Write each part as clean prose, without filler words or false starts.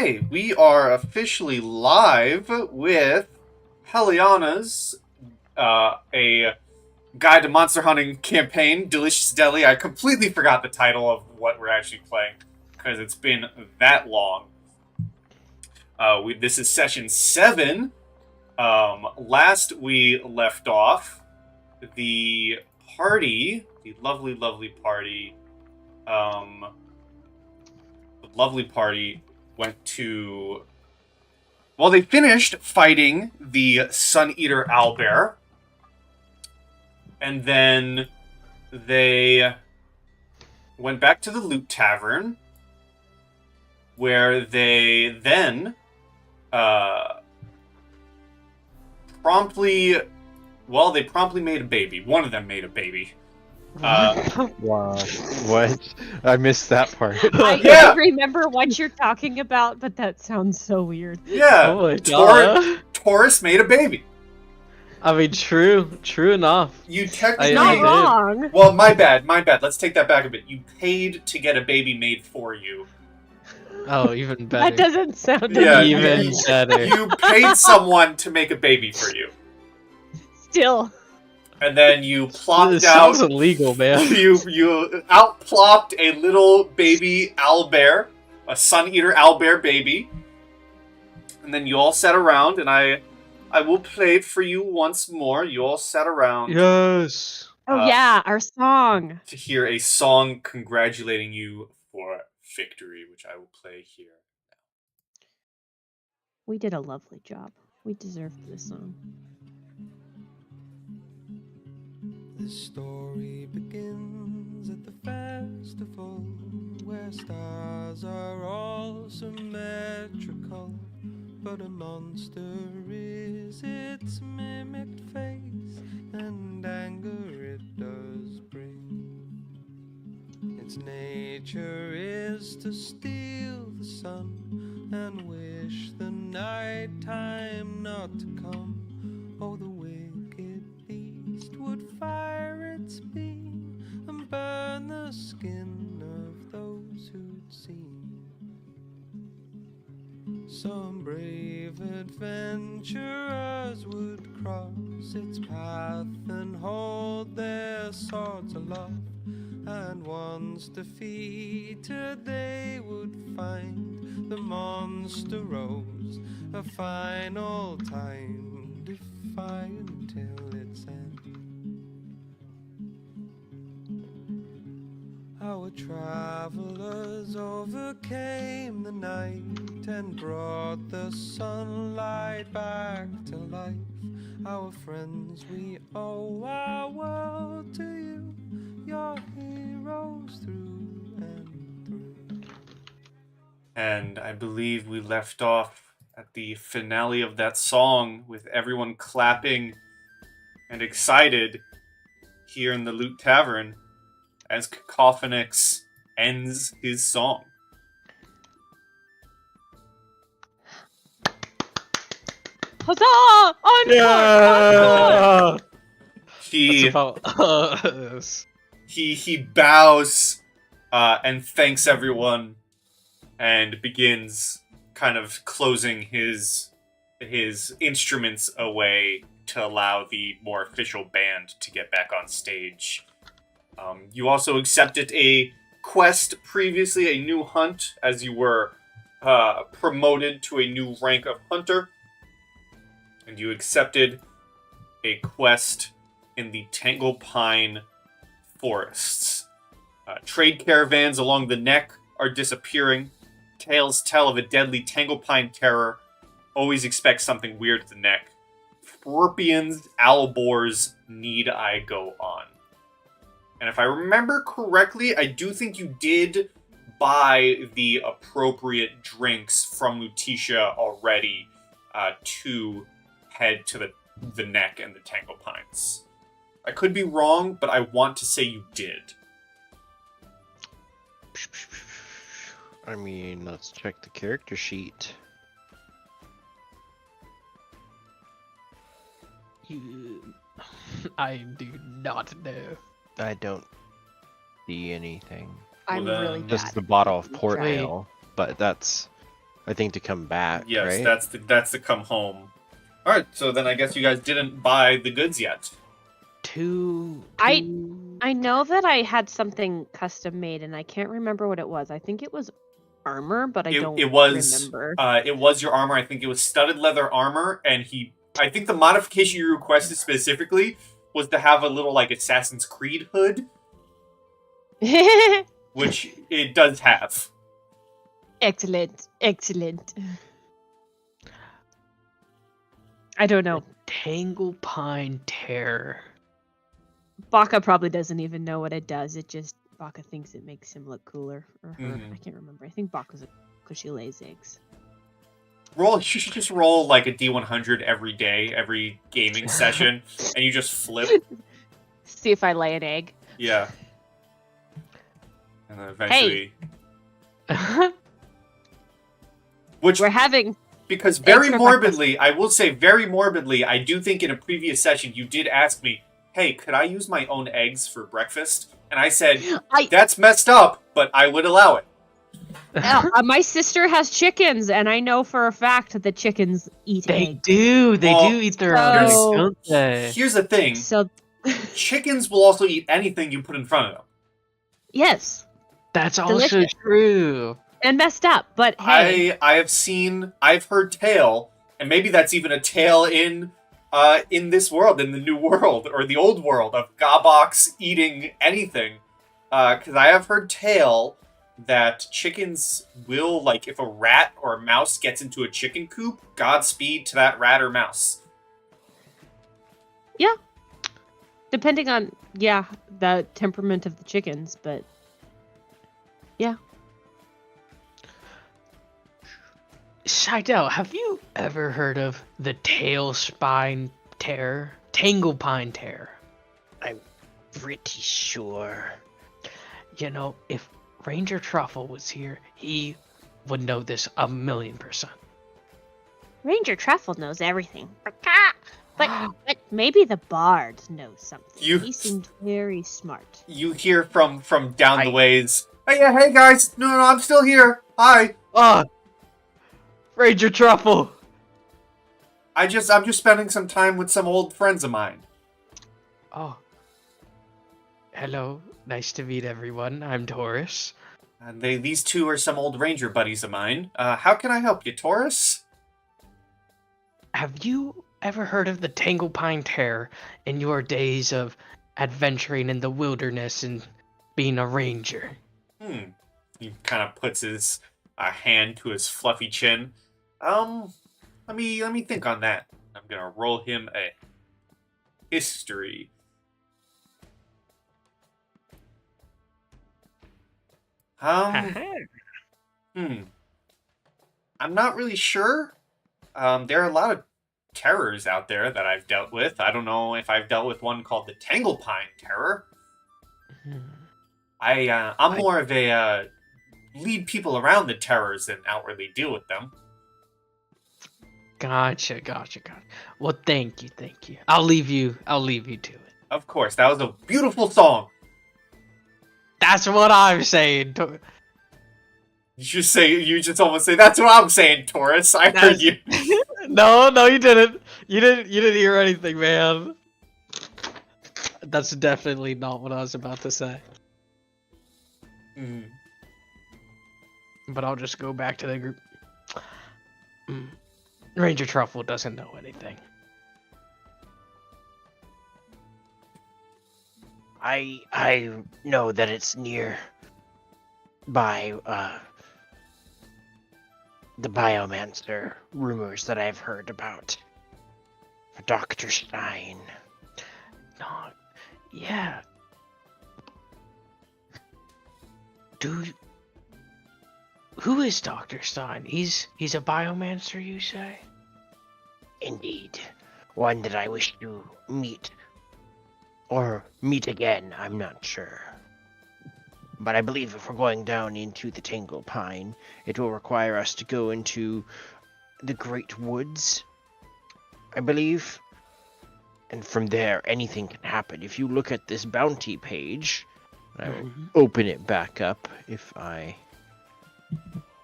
Okay, we are officially live with Heliana's a Guide to Monster Hunting campaign, Delicious Deli. I completely forgot the title of what we're actually playing because it's been that long. This is session 7. Last we left off, the party, the lovely party, went to... Well, they finished fighting the Sun Eater Owlbear. And then they went back to the Loot Tavern, where they then promptly made a baby. One of them made a baby. Wow. What? I missed that part. I don't remember what you're talking about, but that sounds so weird. Yeah. Oh my God. Taurus made a baby. I mean, true enough. You technically... Not wrong. Well, my bad. Let's take that back a bit. You paid to get a baby made for you. Oh, even better. That doesn't sound even better. You paid someone to make a baby for you. Still. And then you plopped This out... sounds illegal, man. You out-plopped a little baby owlbear, a Sun Eater Owlbear baby. And then you all sat around, and I will play it for you once more. You all sat around. Yes. Oh yeah, our song. To hear a song congratulating you for victory, which I will play here. We did a lovely job. We deserved this song. The story begins at the festival where stars are all symmetrical, but a monster is its mimicked face, and anger it does bring. Its nature is to steal the sun and wish the night time not to come. Oh, the wicked beast would fire its beam and burn the skin of those who'd seen. Some brave adventurers would cross its path and hold their swords aloft, and once defeated they would find the monster rose a final time, defiant till its end. Our travelers overcame the night and brought the sunlight back to life. Our friends, we owe our world to you, your heroes through and through. And I believe we left off at the finale of that song with everyone clapping and excited here in the Loot Tavern as Cacophonix ends his song. Huzzah! Encore! He us. he bows and thanks everyone and begins kind of closing his instruments away to allow the more official band to get back on stage. You also accepted a quest previously, a new hunt, as you were promoted to a new rank of hunter. And you accepted a quest in the Tanglepine forests. Trade caravans along the neck are disappearing. Tales tell of a deadly Tanglepine Terror. Always expect something weird at the neck. Scorpions, owl boars, need I go on? And if I remember correctly, I do think you did buy the appropriate drinks from Lutetia already to head to the neck and the Tanglepines. I could be wrong, but I want to say you did. I mean, let's check the character sheet. I do not know. I don't see anything. I'm Well, really then- bad. Just the bottle of Keep port track. ale, but that's I think to come back, Yes, right? that's the come home. All right, so then I guess you guys didn't buy the goods yet. I know that I had something custom made, and I can't remember what it was. I think it was armor, but I don't It was remember. it was your armor. I think it was studded leather armor, and I think the modification you requested specifically was to have a little like Assassin's Creed hood, which it does have. Excellent. I don't know. Tanglepine Terror. Baka probably doesn't even know what it does. It just Baka thinks it makes him look cooler. Or her. Mhm. I can't remember. I think Baka's because she lays eggs. You should just roll like a D100 every day, every gaming session, and you just flip. See if I lay an egg. Yeah. And then eventually, which We're having because very for morbidly, I will say very morbidly, I do think in a previous session you did ask me, "Hey, could I use my own eggs for breakfast?" And I said, "That's messed up, but I would allow it." my sister has chickens, and I know for a fact that chickens eat They eggs. do. They Well, do eat their own eggs, so- don't they? Here's the thing: So chickens will also eat anything you put in front of them. yes, That's also delicious. true. and messed up, but hey, I've heard tale, and maybe that's even a tale in this world, in the new world or the old world of Gobox eating anything. Because I have heard tale that chickens will, like, if a rat or a mouse gets into a chicken coop, Godspeed to that rat or mouse. depending on the temperament of the chickens, but Seidel, have you ever heard of the Tailspine Terror? Tanglepine Terror. Pretty sure. You know, if Ranger Truffle was here, he would know this 1,000,000%. Ranger Truffle knows everything. But maybe the Bard knows something. He seemed very smart. You hear from down the ways, hey guys, no, I'm still here. Hi. Ah! Ranger Truffle! I'm just spending some time with some old friends of mine. Oh. Hello. Nice to meet everyone. I'm Taurus. And these two are some old ranger buddies of mine. How can I help you, Taurus? Have you ever heard of the Tanglepine Terror in your days of adventuring in the wilderness and being a ranger? He kind of puts his hand to his fluffy chin. Let me think on that. I'm gonna roll him a history. I'm not really sure. There are a lot of terrors out there that I've dealt with. I don't know if I've dealt with one called the Tanglepine Terror. I'm more of a lead people around the terrors than outwardly deal with them. Gotcha. Well, thank you. I'll leave you to it. Of course, that was a beautiful song. That's what I'm saying. You just almost say, that's what I'm saying, Taurus. I heard you. No, you didn't. You didn't hear anything, man. That's definitely not what I was about to say. But I'll just go back to the group. Ranger Truffle doesn't know anything. I know that it's near by the biomancer rumors that I've heard about. For Dr. Stein. No, yeah. Who is Dr. Stein? He's a biomancer, you say? Indeed. One that I wish to meet. Or meet again, I'm not sure. But I believe if we're going down into the Tanglepine, it will require us to go into the Great Woods, I believe. And from there, anything can happen. If you look at this bounty page, I will open it back up if I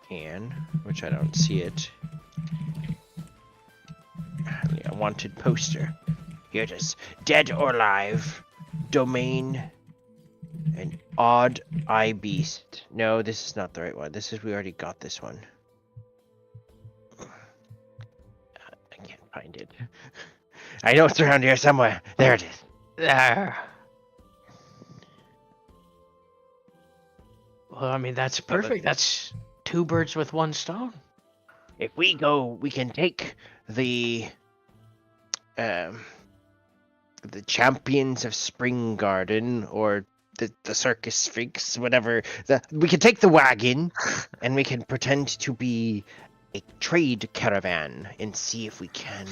can, which I don't see it. A wanted poster. Here it is. Dead or alive. Domain. An odd eye beast. No, this is not the right one. We already got this one. I can't find it. I know it's around here somewhere. There it is. There. Well, I mean, that's perfect. That's 2 birds with 1 stone. If we go, we can take the champions of Spring Garden or the Circus Freaks, whatever. We can take the wagon and we can pretend to be a trade caravan and see if we can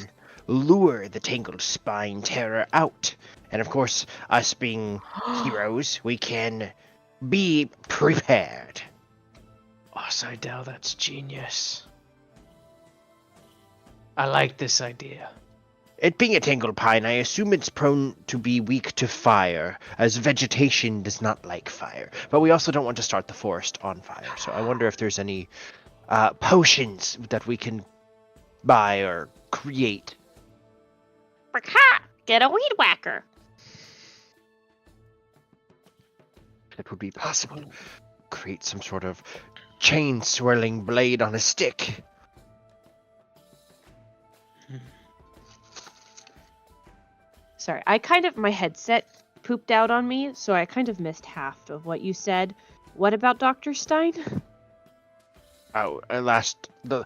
lure the Tanglepine Terror out. And of course, us being heroes, we can be prepared. Oh, Seidel, that's genius. I like this idea. It being a Tanglepine, I assume it's prone to be weak to fire, as vegetation does not like fire. But we also don't want to start the forest on fire, so I wonder if there's any potions that we can buy or create. Get a weed whacker. That would be possible. Create some sort of chain-swirling blade on a stick. Sorry, my headset pooped out on me, so I kind of missed half of what you said. What about Dr. Stein? Oh, the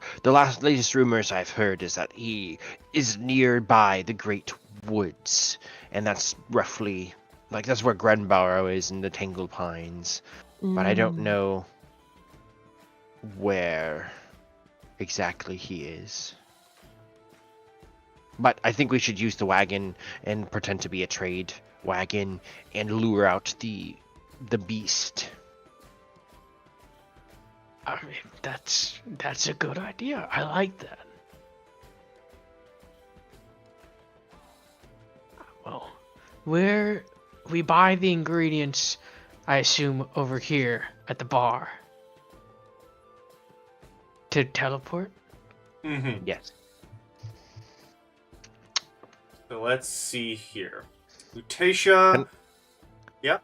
latest rumors I've heard is that he is nearby the Great Woods, and that's roughly, that's where Grenbarrow is in the Tanglepines. But I don't know where exactly he is. But I think we should use the wagon and pretend to be a trade wagon and lure out the beast. I mean, that's a good idea. I like that. Well, where we buy the ingredients, I assume over here at the bar. To teleport? Mm-hmm. Yes. So let's see here. Lutetia. Yep.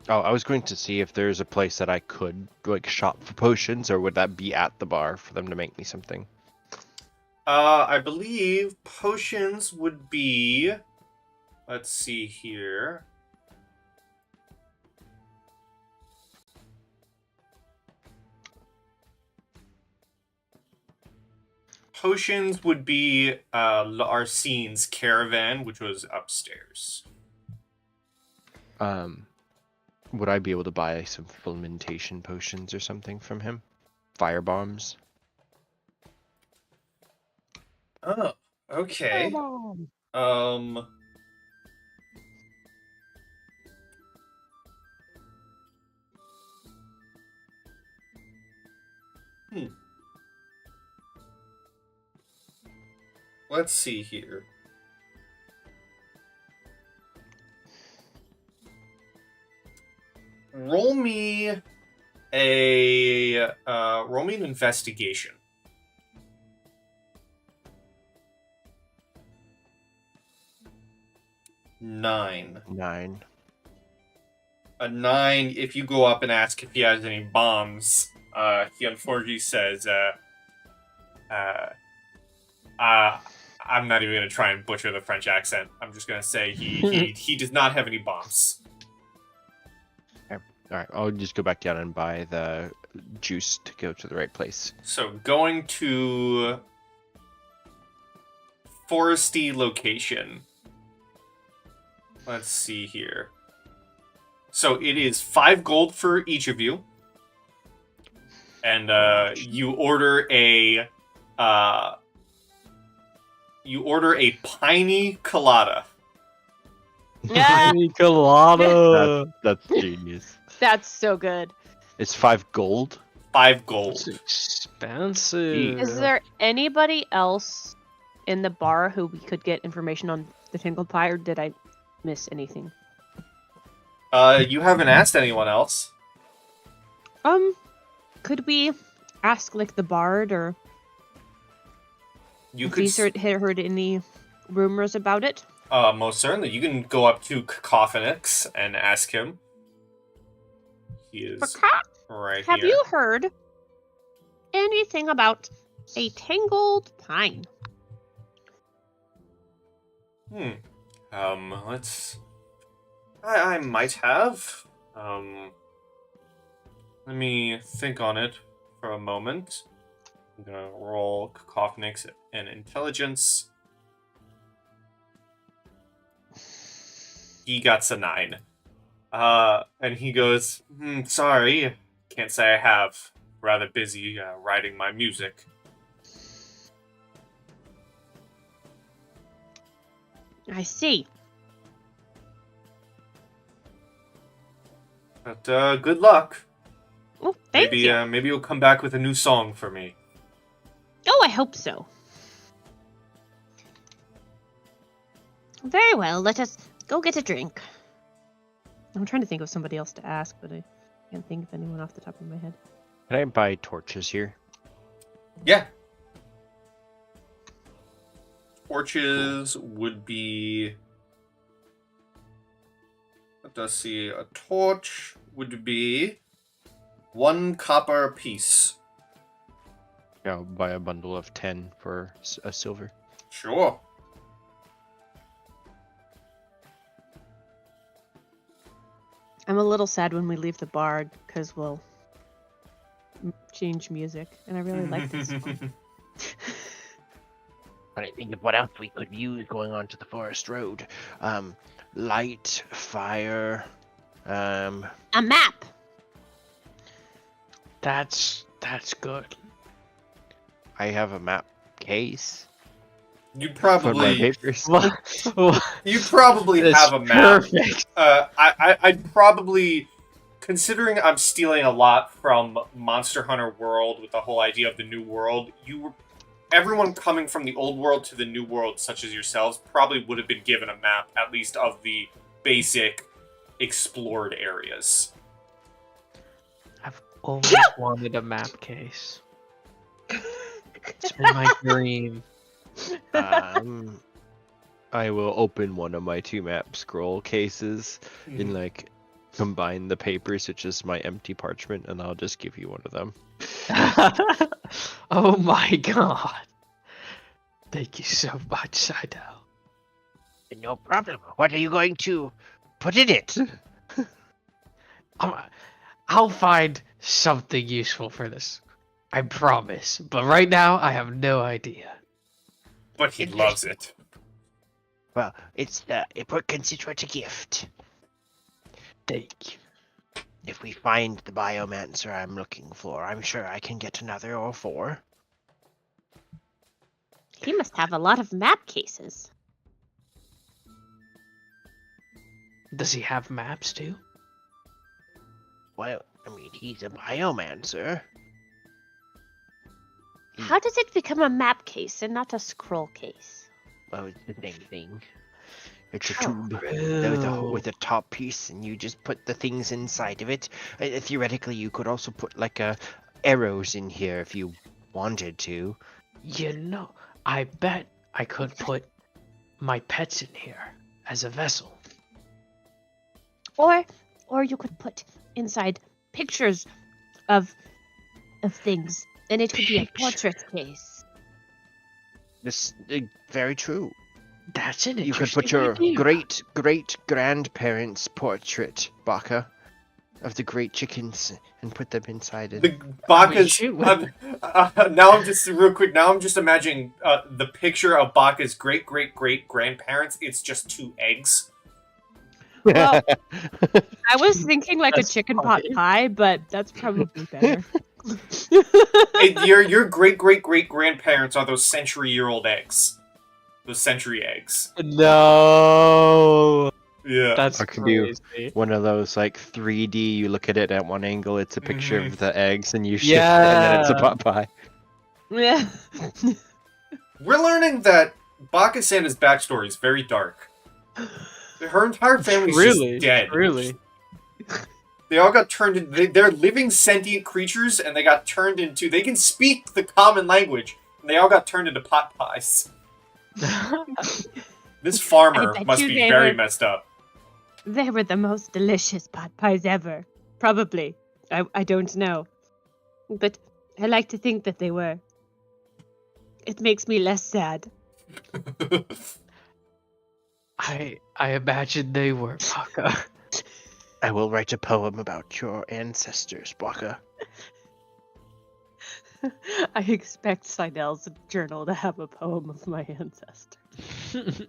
Oh, I was going to see if there's a place that I could shop for potions, or would that be at the bar for them to make me something? I believe potions would be. Let's see here. Potions would be Larcine's caravan, which was upstairs. Would I be able to buy some fermentation potions or something from him? Fire bombs? Oh, okay. Let's see here. Roll me an investigation. Nine. A 9, if you go up and ask if he has any bombs, he unfortunately says, I'm not even going to try and butcher the French accent. I'm just going to say he does not have any bombs. Alright, I'll just go back down and buy the juice to go to the right place. So going to foresty location. Let's see here. So it is 5 gold for each of you. And you order a piney colada. Yeah, Colada. That's genius. that's so good. It's 5 gold? 5 gold. It's expensive. Is there anybody else in the bar who we could get information on the Tanglepine, or did I miss anything? You haven't asked anyone else. Could we ask like the bard or You if could he's heard any rumors about it? most certainly. You can go up to Cacophonix and ask him. He is right Have here. you heard anything about a tangled pine? Let's... I might have. Let me think on it for a moment. I'm gonna roll Cacophonix and Intelligence. He got a 9. And he goes, sorry, can't say I have. Rather busy writing my music. I see. But good luck. Oh, thank you. Maybe you'll come back with a new song for me. Oh, I hope so. Very well, let us go get a drink. I'm trying to think of somebody else to ask, but I can't think of anyone off the top of my head. Can I buy torches here? Yeah. Torches would be... Let's see. A torch would be 1 copper piece. Yeah, I'll buy a bundle of 10 for a silver. Sure. I'm a little sad when we leave the bar because we'll change music, and I really like this one. But I think of what else we could use going on to the forest road. Light, fire, A map. That's good. I have a map case You for my probably... papers. You probably That's have a map. perfect. I'd probably... Considering I'm stealing a lot from Monster Hunter World with the whole idea of the new world, everyone coming from the old world to the new world, such as yourselves, probably would have been given a map, at least of the basic explored areas. I've always wanted a map case. It's been my dream. I will open one of my 2 map scroll cases and like combine the papers, which is my empty parchment, and I'll just give you one of them. Oh my god. Thank you so much, Saito. no problem. What are you going to put in it? I'll find something useful for this. I promise. But right now, I have no idea. But he loves it. Well, consider it a gift. Thank you. If we find the biomancer I'm looking for, I'm sure I can get another or 4. He must have a lot of map cases. Does he have maps too? Well, I mean, he's a biomancer. How does it become a map case and not a scroll case? Well, it's the same thing. It's a Oh. tube with a top piece, and you just put the things inside of it. Theoretically, you could also put like arrows in here if you wanted to. You know, I bet I could put my pets in here as a vessel. Or you could put inside pictures of things, and it could be a portrait case. This very true. That's an You could interesting put your idea. great grandparents' portrait, Baka, of the great chickens, and put them inside it. The Baka's... shoot. now I'm just... Real quick, now I'm just imagining the picture of Baka's great-great-great-grandparents. It's just 2 eggs. Well, I was thinking like a chicken pot pie, but that's probably better. Your great-great-great-grandparents are those century-year-old eggs. Those century eggs. No. Yeah. That's I could do crazy. one of those like 3D. You look at it at one angle, it's a picture Mhm. of the eggs, and you shift it, and then it's a Yeah. pot pie. Yeah. We're learning that Baka-Santa's backstory is very dark. Her entire family's Really? just dead. Really? They all got turned into... They're living sentient creatures, and they got turned into... They can speak the common language, and they all got turned into pot pies. This farmer bet must you be they very were- messed up. They were the most delicious pot pies ever. Probably. I don't know. But I like to think that they were. It makes me less sad. I imagine they were, Baka. I will write a poem about your ancestors, Baka. I expect Seidel's journal to have a poem of my ancestors.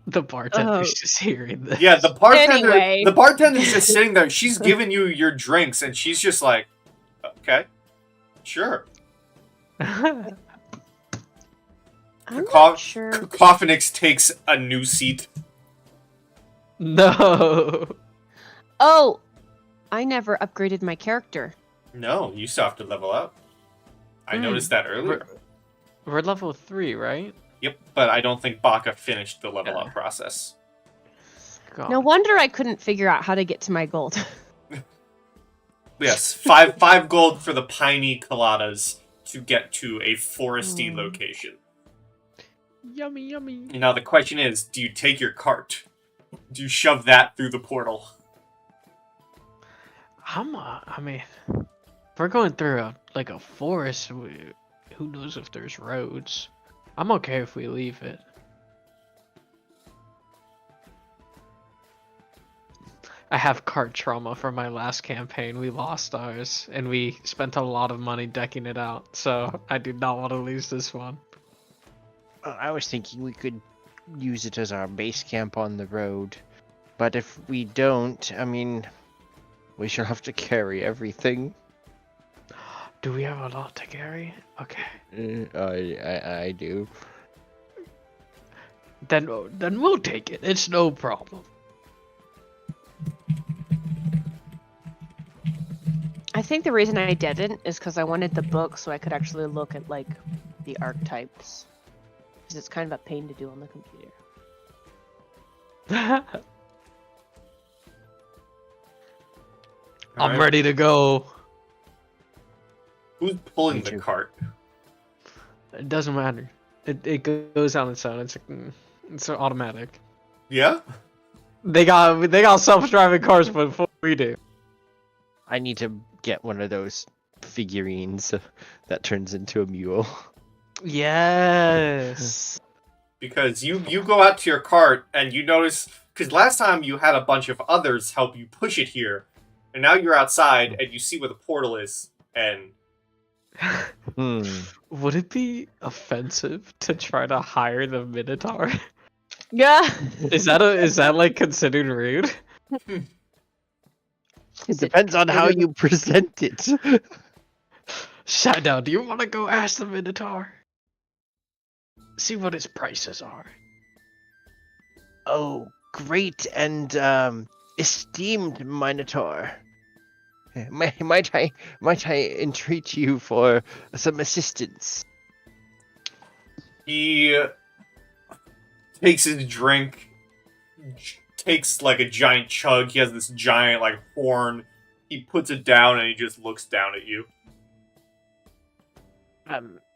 The bartender's Oh. just hearing this. Yeah, the bartender. Anyway. The bartender's just sitting there. She's giving you your drinks, and she's just like, "Okay, sure." I'm Caco- not sure. Cacophonix takes a new seat. No. Oh, I never upgraded my character. No, you still have to level up. I noticed that earlier. We're level 3, right? Yep, but I don't think Baka finished the level Yeah. up process. God. No wonder I couldn't figure out how to get to my gold. Yes, five gold for the piney coladas to get to a foresty location. Yummy, yummy. Now the question is, do you take your cart? Do you shove that through the portal? I mean, if we're going through a forest, who knows if there's roads? I'm okay if we leave it. I have cart trauma from my last campaign. We lost ours, and we spent a lot of money decking it out, so I do not want to lose this one. I was thinking we could use it as our base camp on the road. But if we don't, I mean, we shall have to carry everything. Do we have a lot to carry? Okay. I do. Then we'll take it. It's no problem. I think the reason I didn't is because I wanted the book so I could actually look at, like, the archetypes. Because it's kind of a pain to do on the computer. I'm ready to go. Who's pulling Me the too. cart? It doesn't matter. It goes on its own. It's automatic. Yeah? They got self-driving cars before we do. I need to get one of those figurines that turns into a mule. Yes. Because you go out to your cart and you notice... Because last time you had a bunch of others help you push it here. And now you're outside and you see where the portal is. And... Would it be offensive to try to hire the Minotaur? Yeah. Is that like considered rude? It depends on how you present it. Shadow, do you want to go ask the Minotaur? See what his prices are. Oh, great and esteemed Minotaur. Might I entreat you for some assistance? He takes his drink, takes like a giant chug. He has this giant like horn. He puts it down and he just looks down at you.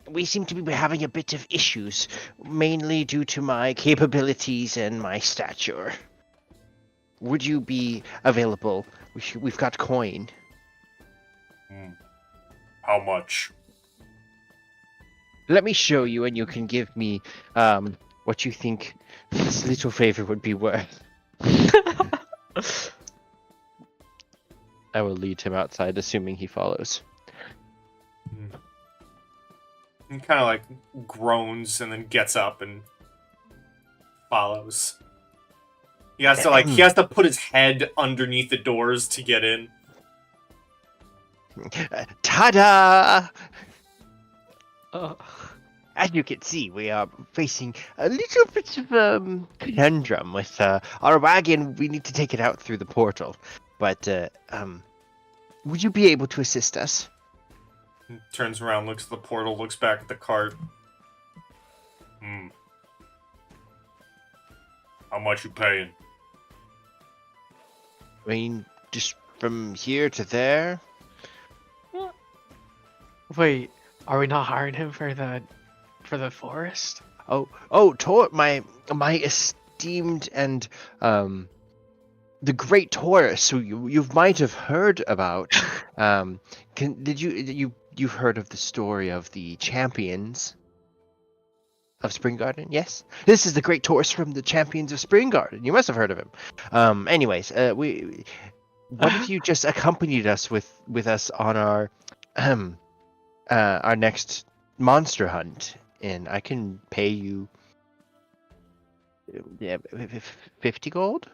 We seem to be having a bit of issues, mainly due to my capabilities and my stature. Would you be available? We've got coin. How much? Let me show you, and you can give me what you think this little favor would be worth. I will lead him outside, assuming he follows. He kind of like groans and then gets up and follows. He has to put his head underneath the doors to get in. Ta-da! Oh. As you can see, we are facing a little bit of conundrum with our wagon. We need to take it out through the portal. But, would you be able to assist us? He turns around, looks at the portal, looks back at the cart. How much you paying? I mean, just from here to there. Wait, are we not hiring him for the forest? My esteemed and the great Taurus, who you might have heard about. You've heard of the story of the champions of Spring Garden? Yes, this is the great Taurus from the champions of Spring Garden. You must have heard of him. What if you just accompanied us with us on our next monster hunt, and I can pay you 50 gold?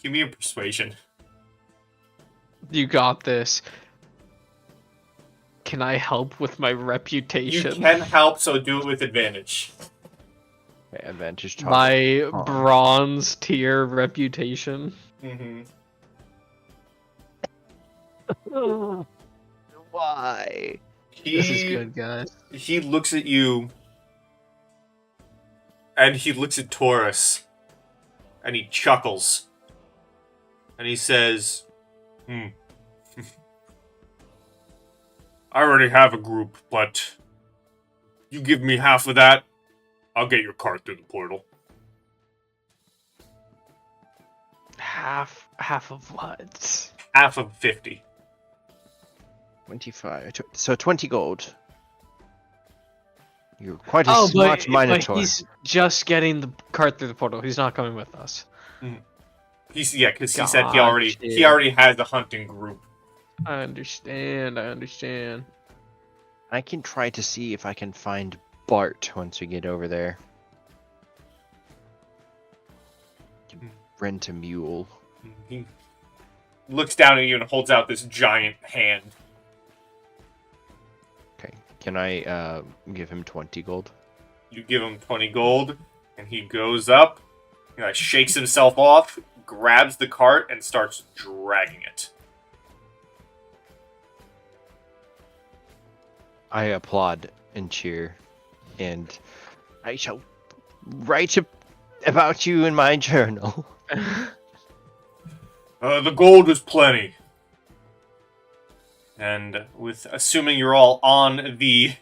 Give me a persuasion. You got this. Can I help with my You reputation? can help, so do it with advantage. Okay, advantage target. My bronze tier reputation. Mm-hmm. Why? This is good, guys. He looks at you, and he looks at Taurus, and he chuckles, and he says, I already have a group, but you give me half of that, I'll get your cart through the portal. Half of what? Half of 50. 25. So 20 gold. You're quite a smart Minotaur. But he's just getting the cart through the portal. He's not coming with us. Because he said he already has a hunting group. I understand. I can try to see if I can find Bart once we get over there. Rent a mule. He looks down at you and holds out this giant hand. Okay. Can I give him 20 gold? You give him 20 gold, and he goes up, shakes himself off, grabs the cart, and starts dragging it. I applaud and cheer, and I shall write about you in my journal. The gold is plenty. And with assuming you're all on the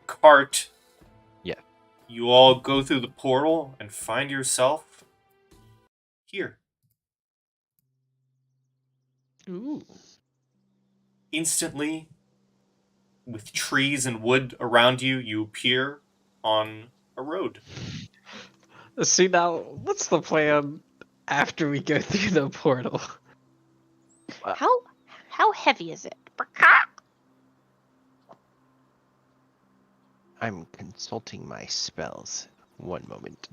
cart, yeah, you all go through the portal and find yourself here. Ooh. Instantly, with trees and wood around you, you appear on a road. See, now, what's the plan after we go through the portal? How heavy is it? I'm consulting my spells. One moment.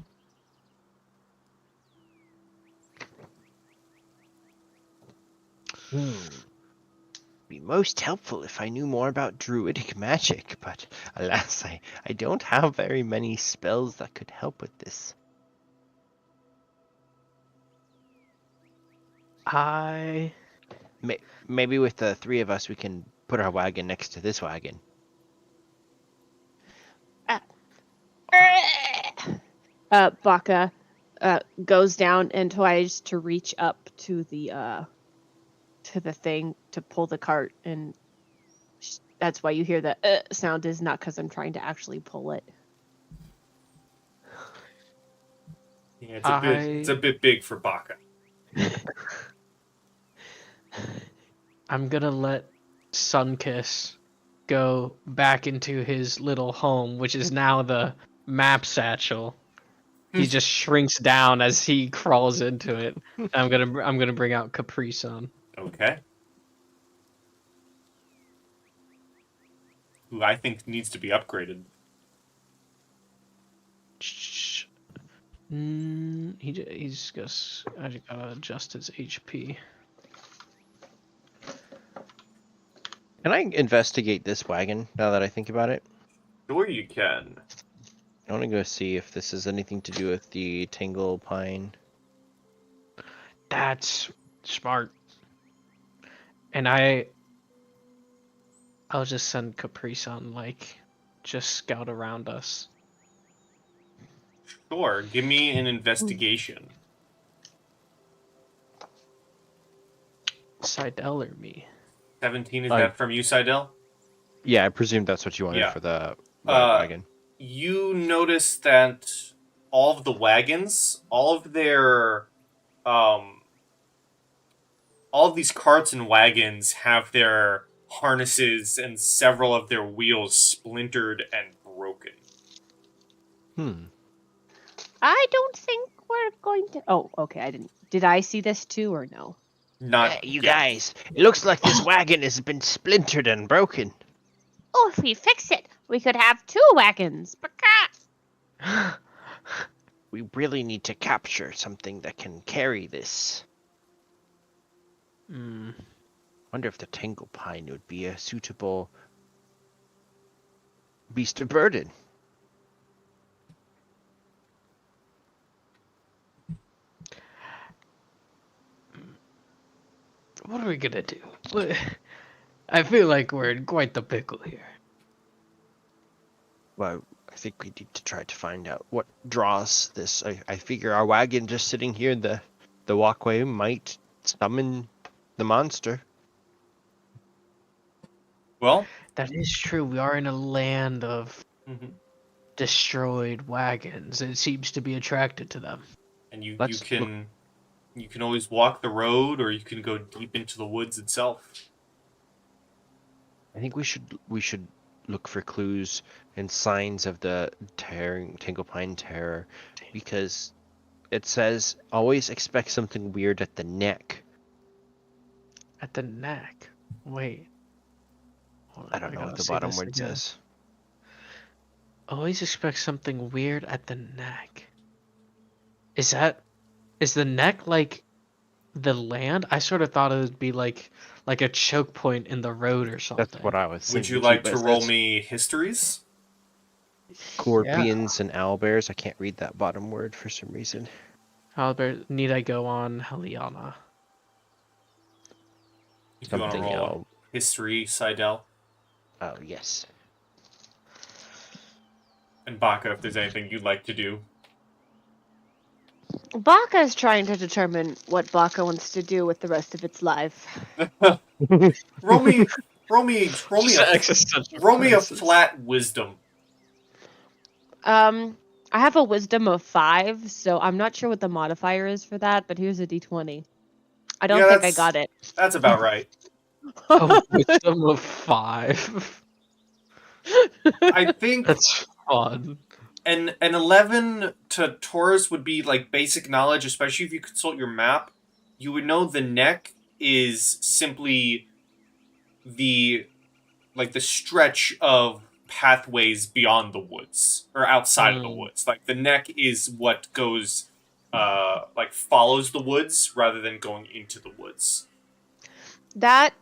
Be most helpful if I knew more about druidic magic, but alas, I don't have very many spells that could help with this. Maybe with the three of us, we can put our wagon next to this wagon. Baka goes down and tries to reach up to the thing to pull the cart, and that's why you hear the sound. Is not because I'm trying to actually pull it. Yeah, it's a bit big for Baka. I'm gonna let Sunkiss go back into his little home, which is now the map satchel. He just shrinks down as he crawls into it. I'm gonna bring out Capri Sun. Okay. Who I think needs to be upgraded. He's just I just gotta adjust his HP. Can I investigate this wagon now that I think about it? Sure you can. I want to go see if this has anything to do with the Tanglepine. That's smart. And I'll just send Capri Sun, just scout around us. Sure. Give me an investigation. Seidel or me? 17, is I- that from you, Seidel? Yeah, I presume that's what you wanted Yeah. for the Uh, wagon. You notice that all of the wagons, um, all of these carts and wagons have their harnesses and several of their wheels splintered and broken. Hmm. I don't think we're going to. Oh, okay. I didn't. Did I see this too or no? Not You yet. guys, it looks like this wagon has been splintered and broken. Oh, if we fix it, we could have 2 wagons. We really need to capture something that can carry this. Hmm. Wonder if the Tanglepine would be a suitable beast of burden. What are we gonna do? I feel like we're in quite the pickle here. Well, I think we need to try to find out what draws this. I figure our wagon just sitting here in the walkway might summon the monster. Well, That is true. We are in a land of mhm. destroyed wagons. It seems to be attracted to them. And you Let's can always walk the road, or you can go deep into the woods itself. I think we should look for clues and signs of the Tanglepine Terror, because it says always expect something weird at the neck. At the neck. Wait. Hold I on, don't know gotta what the see bottom this word again. says. Always expect something weird at the neck. Is the neck like the land? I sort of thought it would be like a choke point in the road or something. That's what I was thinking. Would you too, like but to it roll says me histories? Scorpions and owlbears. I can't read that bottom word for some reason. Albert, need I go on Heliana? If you want to Something roll else. history, Seidel. Oh yes. And Baka, if there's anything you'd like to do. Baka is trying to determine what Baka wants to do with the rest of its life. roll me a flat wisdom. I have a wisdom of 5, so I'm not sure what the modifier is for that, but here's a d20. I don't think I got it. That's about right. A wisdom of 5. I think That's fun. an 11 to Taurus would be like basic knowledge, especially if you consult your map. You would know the neck is simply the stretch of pathways beyond the woods or outside of the woods. Like the neck is what goes follows the woods rather than going into the woods. That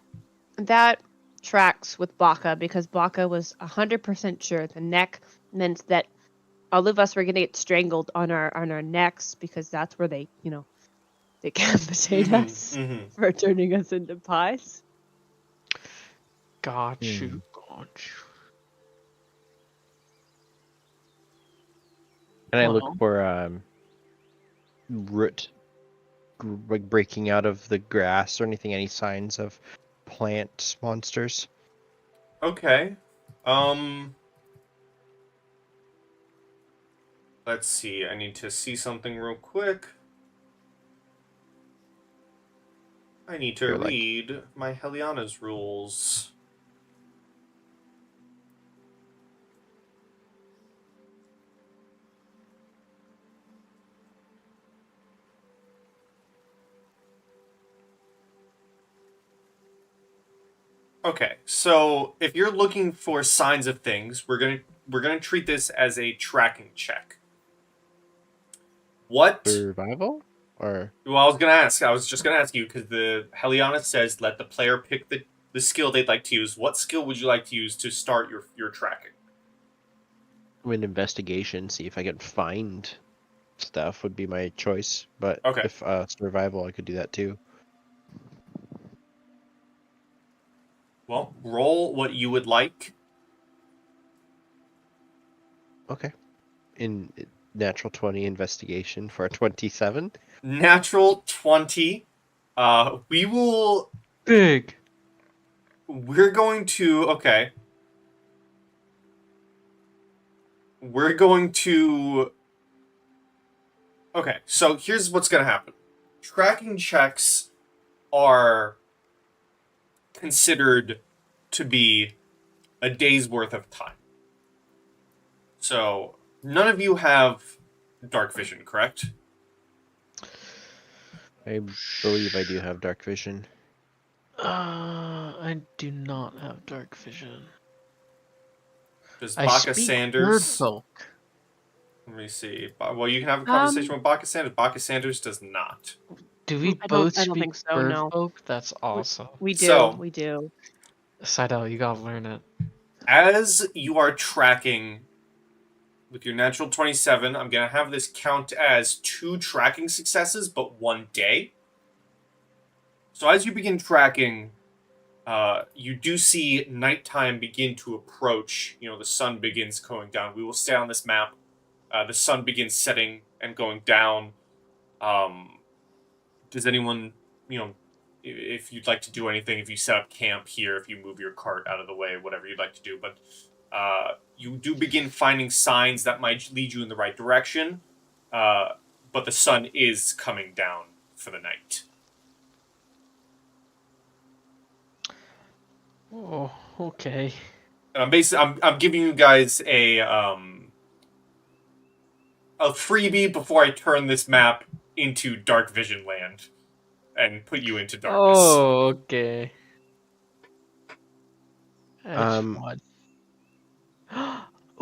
tracks with Baka, because Baka was 100% sure the neck meant that all of us were going to get strangled on our necks, because that's where they decapitate us for turning us into pies. Got you. Hmm. Got you. Can I look Well. for root like breaking out of the grass or anything? Any signs of plant monsters? Okay. Let's see. I need to see something real quick. I need to read my Heliana's rules. Okay, so if you're looking for signs of things, we're gonna treat this as a tracking check. What? Survival? Or Well, I was just gonna ask you, because the Heliana says let the player pick the skill they'd like to use. What skill would you like to use to start your tracking? an investigation, see if I can find stuff would be my choice. But Okay. if survival, I could do that too. Well, roll what you would like. Okay. In natural 20 investigation for a 27. Natural 20. We will. Big. We're going to. Okay. We're going to. Okay, so here's what's going to happen. Tracking checks are considered to be a day's worth of time. So, none of you have dark vision, correct? I believe I do have dark vision. I do not have dark vision. Does I Baka speak Sanders... Birdfolk. Let me see. Well, you can have a conversation with Baka Sanders. Baka Sanders does not. Do we I don't- both I don't speak think so, no. Birdfolk? That's awesome. We do. So- we do. Seidel, you gotta learn it. As you are tracking with your natural 27, I'm going to have this count as 2 tracking successes, but 1 day. So as you begin tracking, you do see nighttime begin to approach. You know, the sun begins going down. We will stay on this map. The sun begins setting and going down. Does anyone, if you'd like to do anything, if you set up camp here, if you move your cart out of the way, whatever you'd like to do, but you do begin finding signs that might lead you in the right direction, but the sun is coming down for the night. Oh, okay. And I'm giving you guys a freebie before I turn this map into dark vision land and put you into darkness. Oh, okay. That's fun.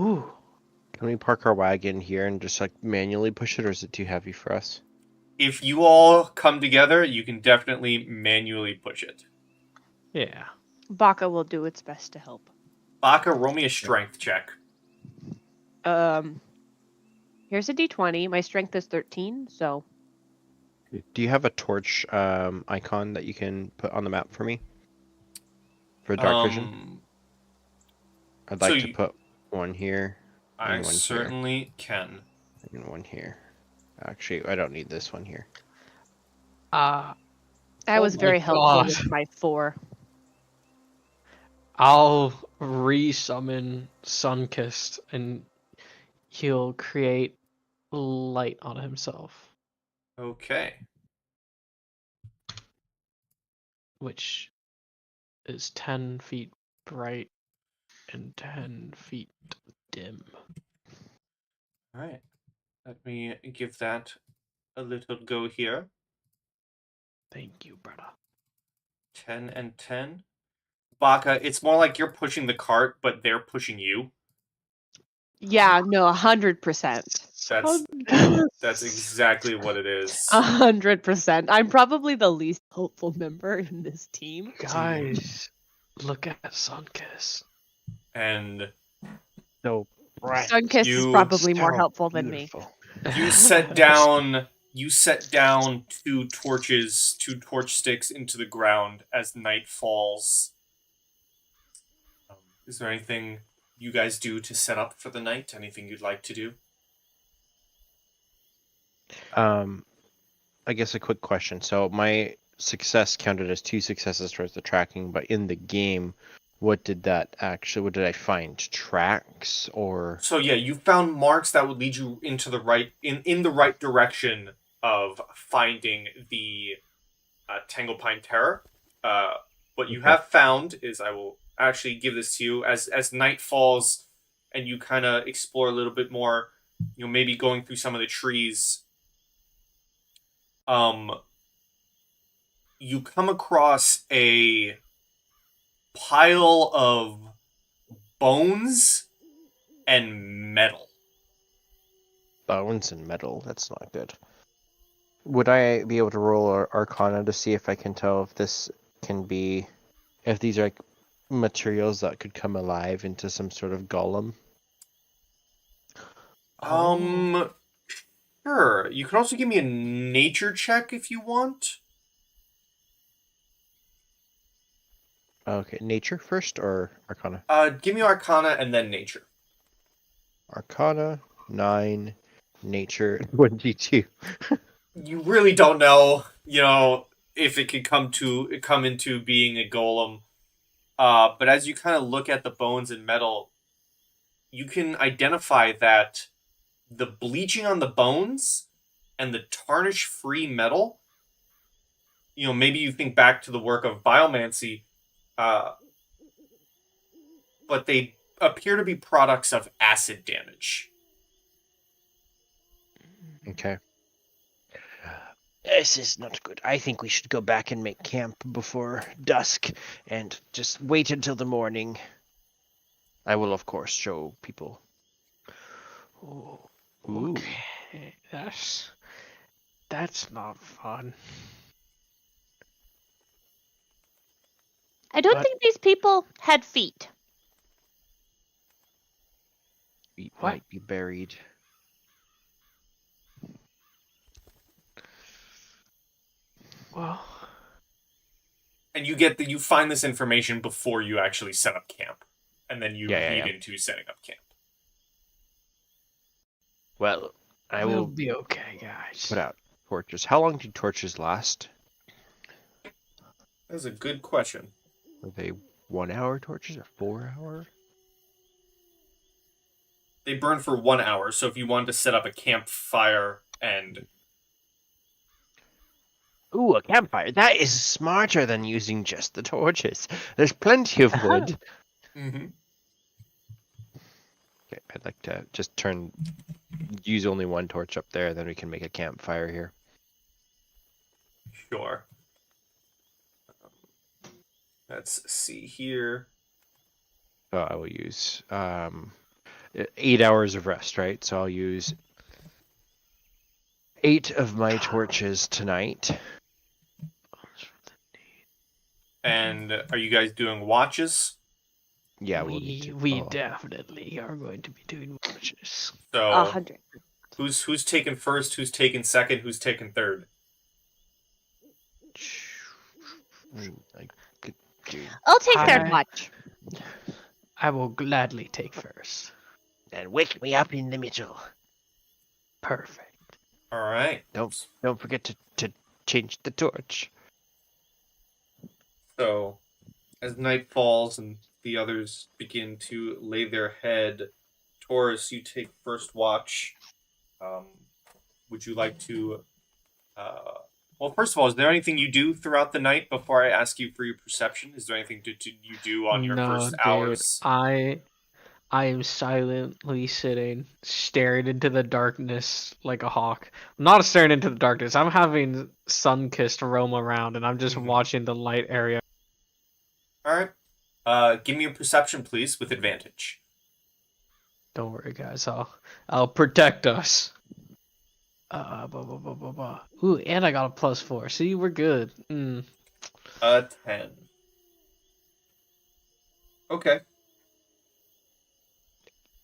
Ooh. Can we park our wagon here and just like manually push it, or is it too heavy for us? If you all come together, you can definitely manually push it. Yeah. Baka will do its best to help. Baka, roll me a strength check. Here's a d20. My strength is 13, so Do you have a torch icon that you can put on the map for me? For dark vision? I'd like to put one here. I and one certainly can. here, and one here. Actually, I don't need this one here. I Oh was my very helpful God. with my 4. I'll re-summon Sunkissed, and he'll create light on himself, Okay. which is 10 feet bright and 10 feet dim. Alright. Let me give that a little go here. Thank you, brother. 10 and 10. Baka, it's more like you're pushing the cart, but they're pushing you. Yeah, no, 100%. That's exactly what it is. 100%. I'm probably the least hopeful member in this team. Guys, look at Sunkiss. And So bright. Sunkiss is You- probably more So helpful than me. beautiful. you set down 2 torches, 2 torch sticks into the ground as night falls. Is there anything you guys do to set up for the night? Anything you'd like to do? I guess a quick question. So my success counted as 2 successes towards the tracking, but in the game, what did I find? Tracks or? So yeah, you found marks that would lead you into the right in the right direction of finding the Tanglepine Terror. What you have found is, I will actually give this to you as night falls and you kind of explore a little bit more. Maybe going through some of the trees. You come across a pile of bones and metal. Bones and metal. That's not good. Would I be able to roll Arcana to see if I can tell if this can be, if these are like materials that could come alive into some sort of golem? Sure. You can also give me a nature check if you want. Okay, nature first or Arcana? Give me Arcana and then nature. Arcana 9, nature 22. You really don't know, if it could come into being a golem. But as you kind of look at the bones and metal, you can identify that the bleaching on the bones and the tarnish-free metal, maybe you think back to the work of biomancy, but they appear to be products of acid damage. Okay. This is not good. I think we should go back and make camp before dusk and just wait until the morning. I will, of course, show people. Oh, Ooh. okay. That's not fun. I don't But- think these people had feet. Feet What? might be buried. Well, And you find this information before you actually set up camp. And then you Yeah, lead yeah. into setting up camp. Well, I we'll will be okay, guys. put out torches. How long do torches last? That's a good question. Are they 1 hour torches or 4 hour? They burn for 1 hour, so if you wanted to set up a campfire and... Ooh, a campfire. That is smarter than using just the torches. There's plenty of wood. Mm-hmm. Okay, I'd like to just use only one torch up there, then we can make a campfire here. Sure. Let's see here. So I will use 8 hours of rest, right? So I'll use 8 of my torches tonight. And are you guys doing watches? Yeah, we'll need to. we Oh. definitely are going to be doing watches. So 100. who's taking first, who's taking second, who's taking third? I could do. I'll take third Hi. watch. I will gladly take first. And wake me up in the middle. Perfect. Alright. Don't forget to change the torch. So, as night falls and the others begin to lay their head, Taurus, you take first watch. Would you like to... well, first of all, is there anything you do throughout the night before I ask you for your perception? Is there anything you do on your No, first dude, hours? I am silently sitting, staring into the darkness like a hawk. I'm not staring into the darkness. I'm having sun-kissed roam around, and I'm just Mhm. watching the light area. Alright. Give me a perception, please, with advantage. Don't worry, guys. I'll protect us. Ooh, and I got a +4. See, we're good. 10. Okay.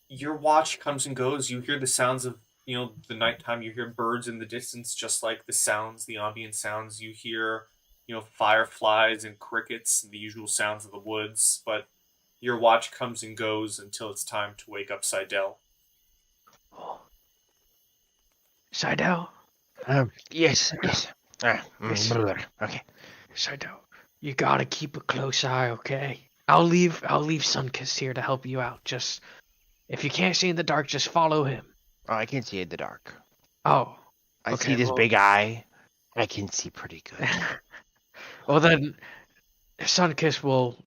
Your watch comes and goes. You hear the sounds of, the nighttime. You hear birds in the distance, just like the ambient sounds. You hear, fireflies and crickets and the usual sounds of the woods. But your watch comes and goes until it's time to wake up Seidel. Seidel, Yes. Yes. Okay. Seidel, you gotta keep a close eye, okay? I'll leave Sunkist here to help you out. Just if you can't see in the dark, just follow him. Oh, I can see in the dark. Oh, I Okay, see this well- big eye. I can see pretty good. well then, Sunkist will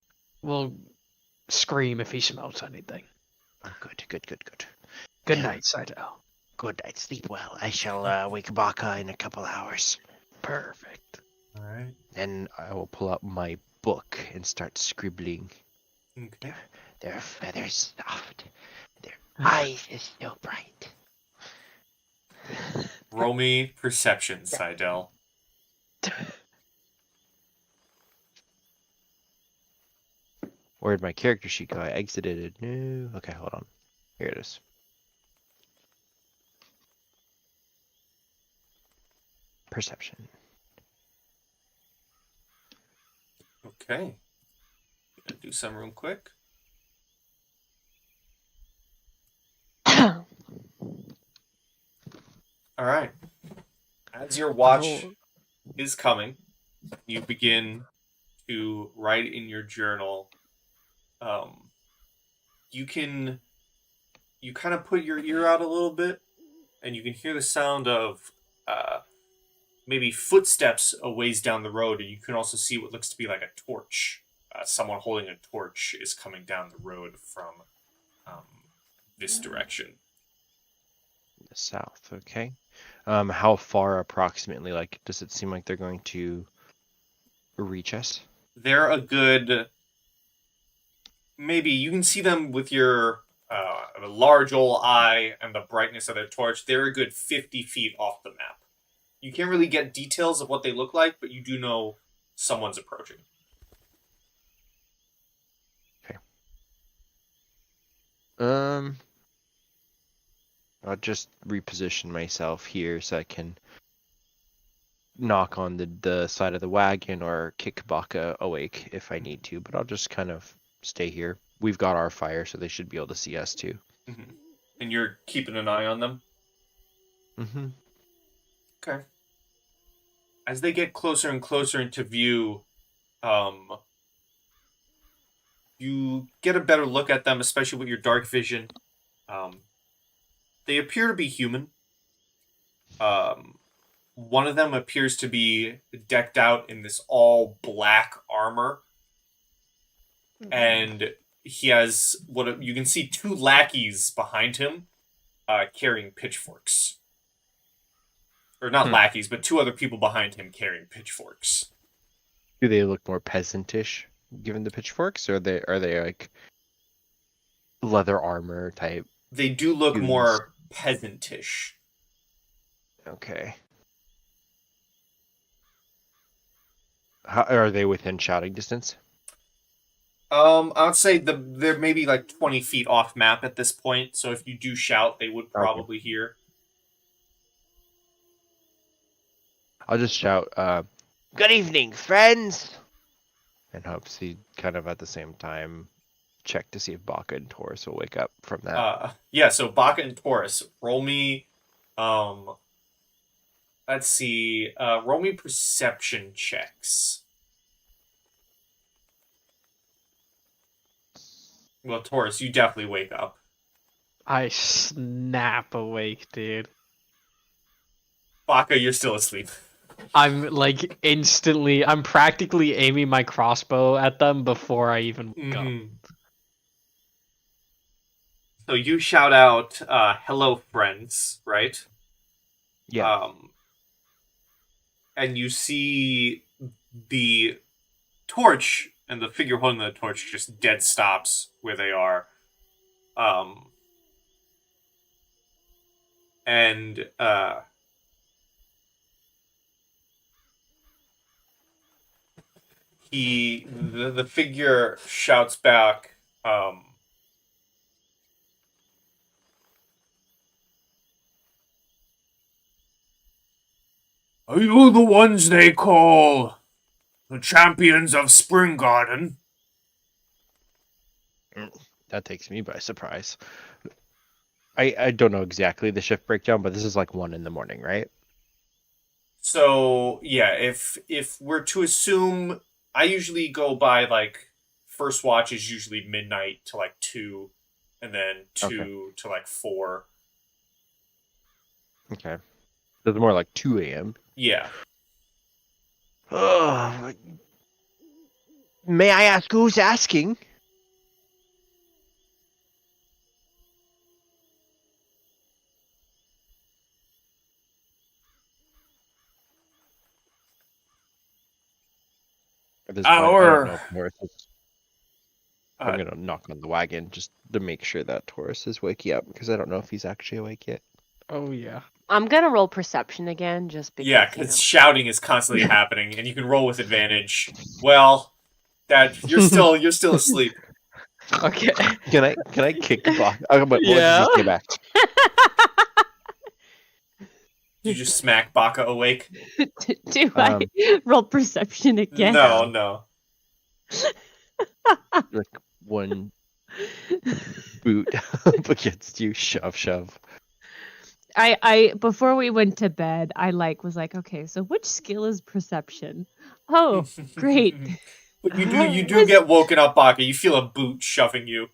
scream if he smells anything. Oh, good. Good night, Seidel. Good night. Sleep well. I shall wake Baka in a couple hours. Perfect. Alright. Then I will pull out my book and start scribbling. Okay. Their feathers soft. Their eyes is so bright. Roll me perception, Seidel. Where'd my character sheet go? I exited it. No. Okay, hold on. Here it is. Perception. Okay. Gonna do some real quick. All right. As your watch is coming, you begin to write in your journal. You kind of put your ear out a little bit, and you can hear the sound of maybe footsteps a ways down the road, and you can also see what looks to be like a torch. Someone holding a torch is coming down the road from this direction. The south, okay. How far approximately? Like, does it seem like they're going to reach us? They're a good... Maybe you can see them with your large old eye and the brightness of their torch. They're a good 50 feet off the map. You can't really get details of what they look like, but you do know someone's approaching. Okay. I'll just reposition myself here so I can knock on the side of the wagon or kick Baka awake if I need to, but I'll just kind of stay here. We've got our fire, so they should be able to see us too. Mm-hmm. And you're keeping an eye on them? Mm-hmm. Okay. As they get closer and closer into view, you get a better look at them, especially with your dark vision. They appear to be human. One of them appears to be decked out in this all black armor. And he has you can see two lackeys behind him carrying pitchforks. Or not lackeys, but two other people behind him carrying pitchforks. Do they look more peasantish given the pitchforks, or are they like leather armor type? They do look humans? more peasantish. Okay. How, are they within shouting distance? I would say they're maybe like 20 feet off map at this point, so if you do shout, they would probably hear. I'll just shout, Good evening, friends. and hopes he kind of at the same time check to see if Baka and Taurus will wake up from that. Yeah, so Baka and Taurus, roll me, let's see, roll me perception checks. Well, Taurus, you definitely wake up. I snap awake, dude. Baka, you're still asleep. I'm like I'm practically aiming my crossbow at them before I even wake up. So you shout out, hello friends, right? Yeah. And you see the torch and the figure holding the torch just dead stops where they are. The figure shouts back, are you the ones they call the champions of Spring Garden? That takes me by surprise. I don't know exactly the shift breakdown, but this is like 1 a.m, right? So, yeah, if we're to assume, I usually go by, like, first watch is usually midnight to, like, 2, and then 2 to, like, 4. Okay. So it's more like 2 a.m. Yeah. Oh, may I ask who's asking? At this point, I don't know if Taurus is... I'm gonna knock on the wagon just to make sure that Taurus is waking up, because I don't know if he's actually awake yet. Oh yeah. I'm gonna roll perception again, just because. Yeah, because shouting is constantly happening, and you can roll with advantage. Well, you're still asleep. Okay. Can I kick the block? Yeah. Get back. You just smack Baka awake? Do I roll perception again? No. Like one boot up against you, shove. I before we went to bed, I was like, okay, so which skill is perception? Oh, great. But you do get woken up, Baka. You feel a boot shoving you.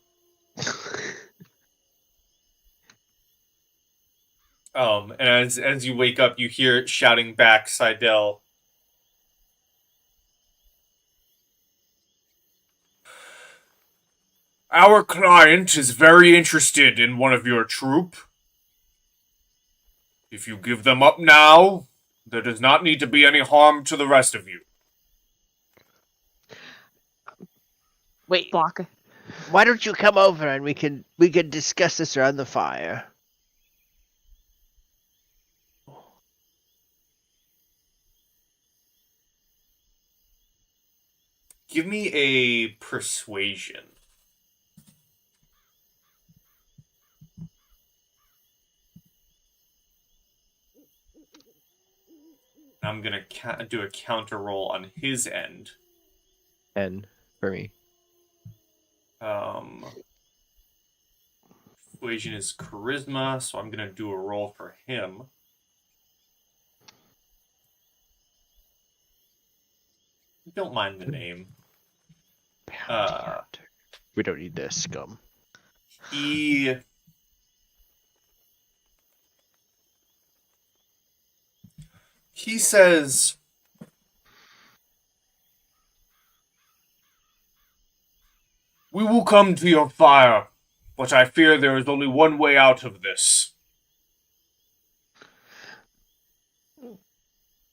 And as you wake up, you hear shouting back, Seidel. Our client is very interested in one of your troop. If you give them up now, there does not need to be any harm to the rest of you. Wait, Baka. why don't you come over and we can discuss this around the fire? Give me a persuasion. I'm going to do a counter roll on his end. N for me. Persuasion is charisma, so I'm going to do a roll for him. Don't mind the name. We don't need this scum. He says, we will come to your fire, but I fear there is only one way out of this.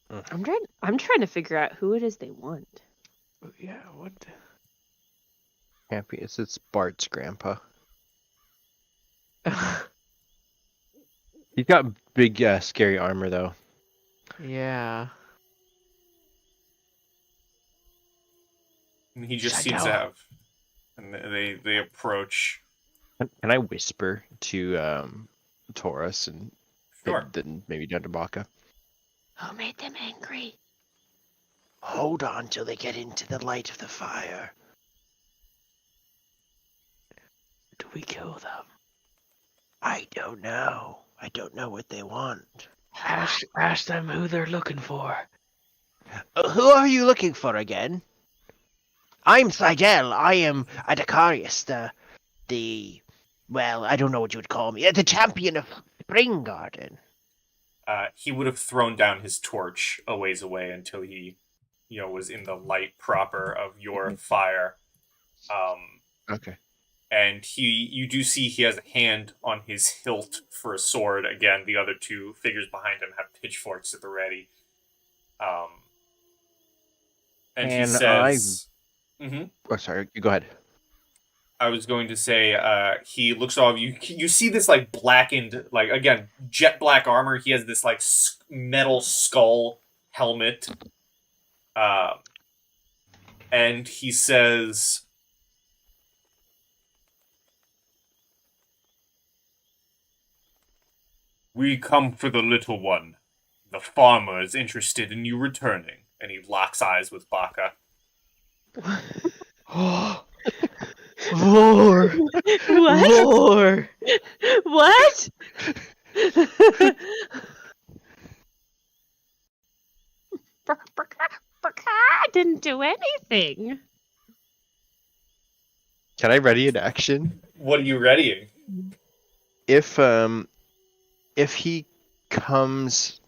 I'm trying to figure out who it is they want. Yeah, what? Can't be. It's Bart's grandpa. He's got big, scary armor, though. Yeah. And he just seems to have... And they approach. Can I whisper to Taurus and Sure. then maybe down to Baka? Who made them angry? Hold on till they get into the light of the fire. Do we kill them? I don't know. I don't know what they want. Ask them who they're looking for. Who are you looking for again? I'm Seidel. I am Adakarius, well, I don't know what you would call me. The champion of Spring Garden. He would have thrown down his torch a ways away until he, was in the light proper of your fire. Okay. And you do see he has a hand on his hilt for a sword. Again, the other two figures behind him have pitchforks at the ready. And he says... Oh, sorry. You go ahead. I was going to say, he looks at all of you. You see this, blackened, again, jet black armor. He has this, metal skull helmet. And he says... We come for the little one. The farmer is interested in you returning. And he locks eyes with Baka. Roar! What? Roar! What? I didn't do anything. Can I ready an action? What are you readying? If he comes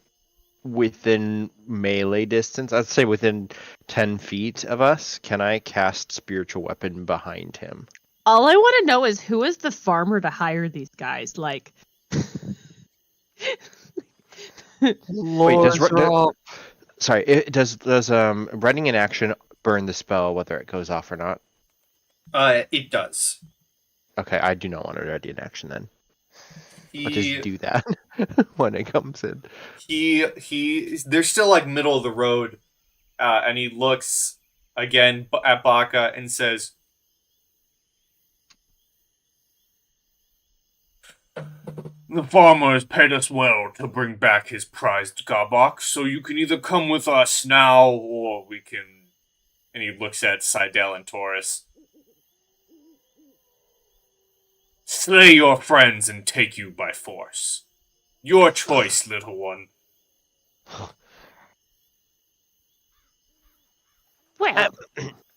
within melee distance, I'd say within 10 feet of us, can I cast Spiritual Weapon behind him? All I want to know is who is the farmer to hire these guys? Wait, does running an action burn the spell whether it goes off or not? It does. Okay, I do not want to ready an action then. I'll He, just do that when it comes in. they're still middle of the road, and he looks again at Baka and says, "The farmer has paid us well to bring back his prized garbok, so you can either come with us now, or we can..." And he looks at Seidel and Taurus. "Slay your friends and take you by force." Your choice, little one. Well,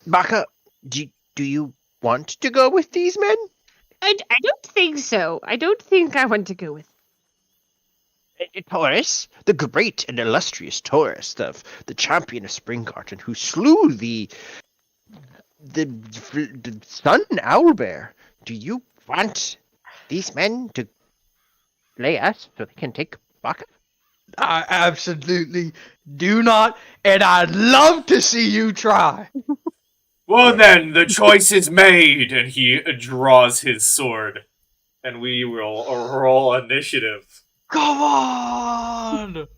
Baka, do you want to go with these men? I don't think so. I don't think I want to go with. Taurus, the great and illustrious Taurus, the champion of Springgarten, who slew the sun owlbear. Do you want these men to slay us so they can take Baka? I absolutely do not, and I'd love to see you try. Well then, the choice is made, and he draws his sword. And we will roll initiative. Come on!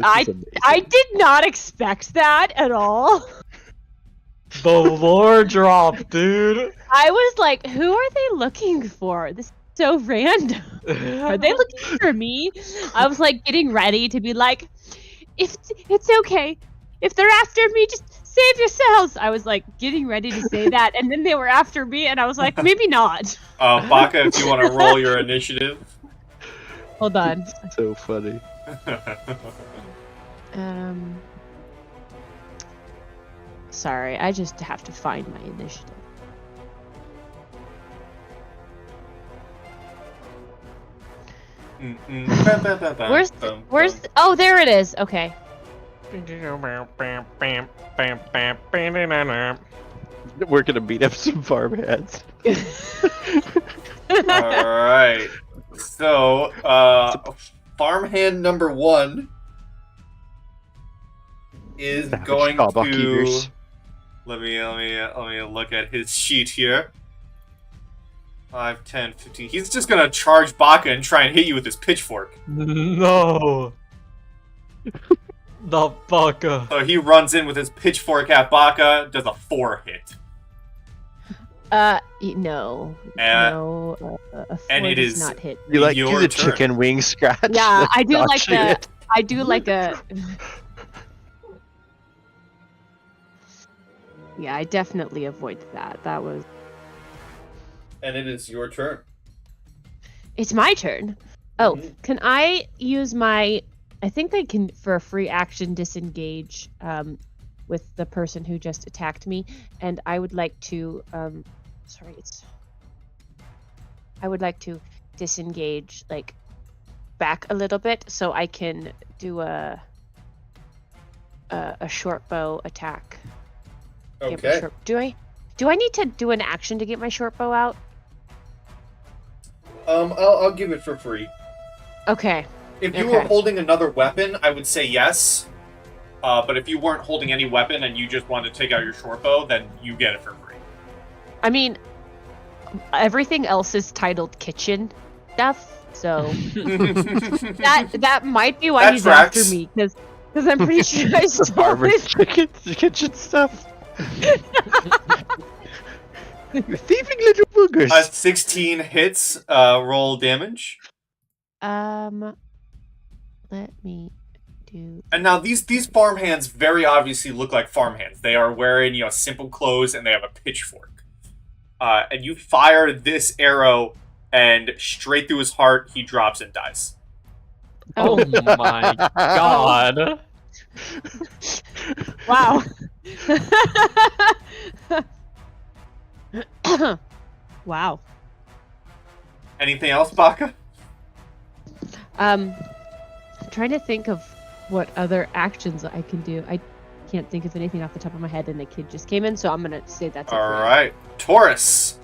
I did not expect that at all. The lore drop, dude. I was like, who are they looking for? This is so random. Are they looking for me? I was like getting ready to be like, if it's okay. If they're after me, just save yourselves. I was like getting ready to say that, and then they were after me, and I was like, maybe not. Baka, if you want to roll your initiative. Hold on. So funny. Sorry, I just have to find my initiative. Where's oh, there it is. Okay. We're gonna beat up some farmhands. Alright. So, farmhand number 1 is going to... Let me look at his sheet here. 5, 10, 15. He's just gonna charge Baka and try and hit you with his pitchfork. No. The Baka. So he runs in with his pitchfork at Baka, does a 4 hit. No. A 4 and it does is not hit. You like your do the turn. chicken wing scratch? Yeah, I do like Dodging the. it. I do like a. Yeah, I definitely avoided that. That was. And it is your turn. It's my turn. Oh, can I use my? I think I can for a free action disengage with the person who just attacked me, and I would like to. Sorry, it's. I would like to disengage like back a little bit so I can do a short bow attack. Okay. Do I need to do an action to get my short bow out? I'll give it for free. Okay. If you were holding another weapon, I would say yes. But if you weren't holding any weapon and you just wanted to take out your short bow, then you get it for free. I mean, everything else is titled kitchen stuff, so that might be why That he's tracks. after me, because I'm pretty sure I stole Farmer's it. kitchen stuff. You thieving little boogers. 16 hits, roll damage. Let me do. And now these farmhands very obviously look like farmhands. They are wearing, simple clothes and they have a pitchfork. And you fire this arrow and straight through his heart, he drops and dies. Oh my god. Wow. Wow. Anything else, Baka? I'm trying to think of what other actions I can do. I can't think of anything off the top of my head, and the kid just came in, so I'm gonna say that's it. All right, Taurus.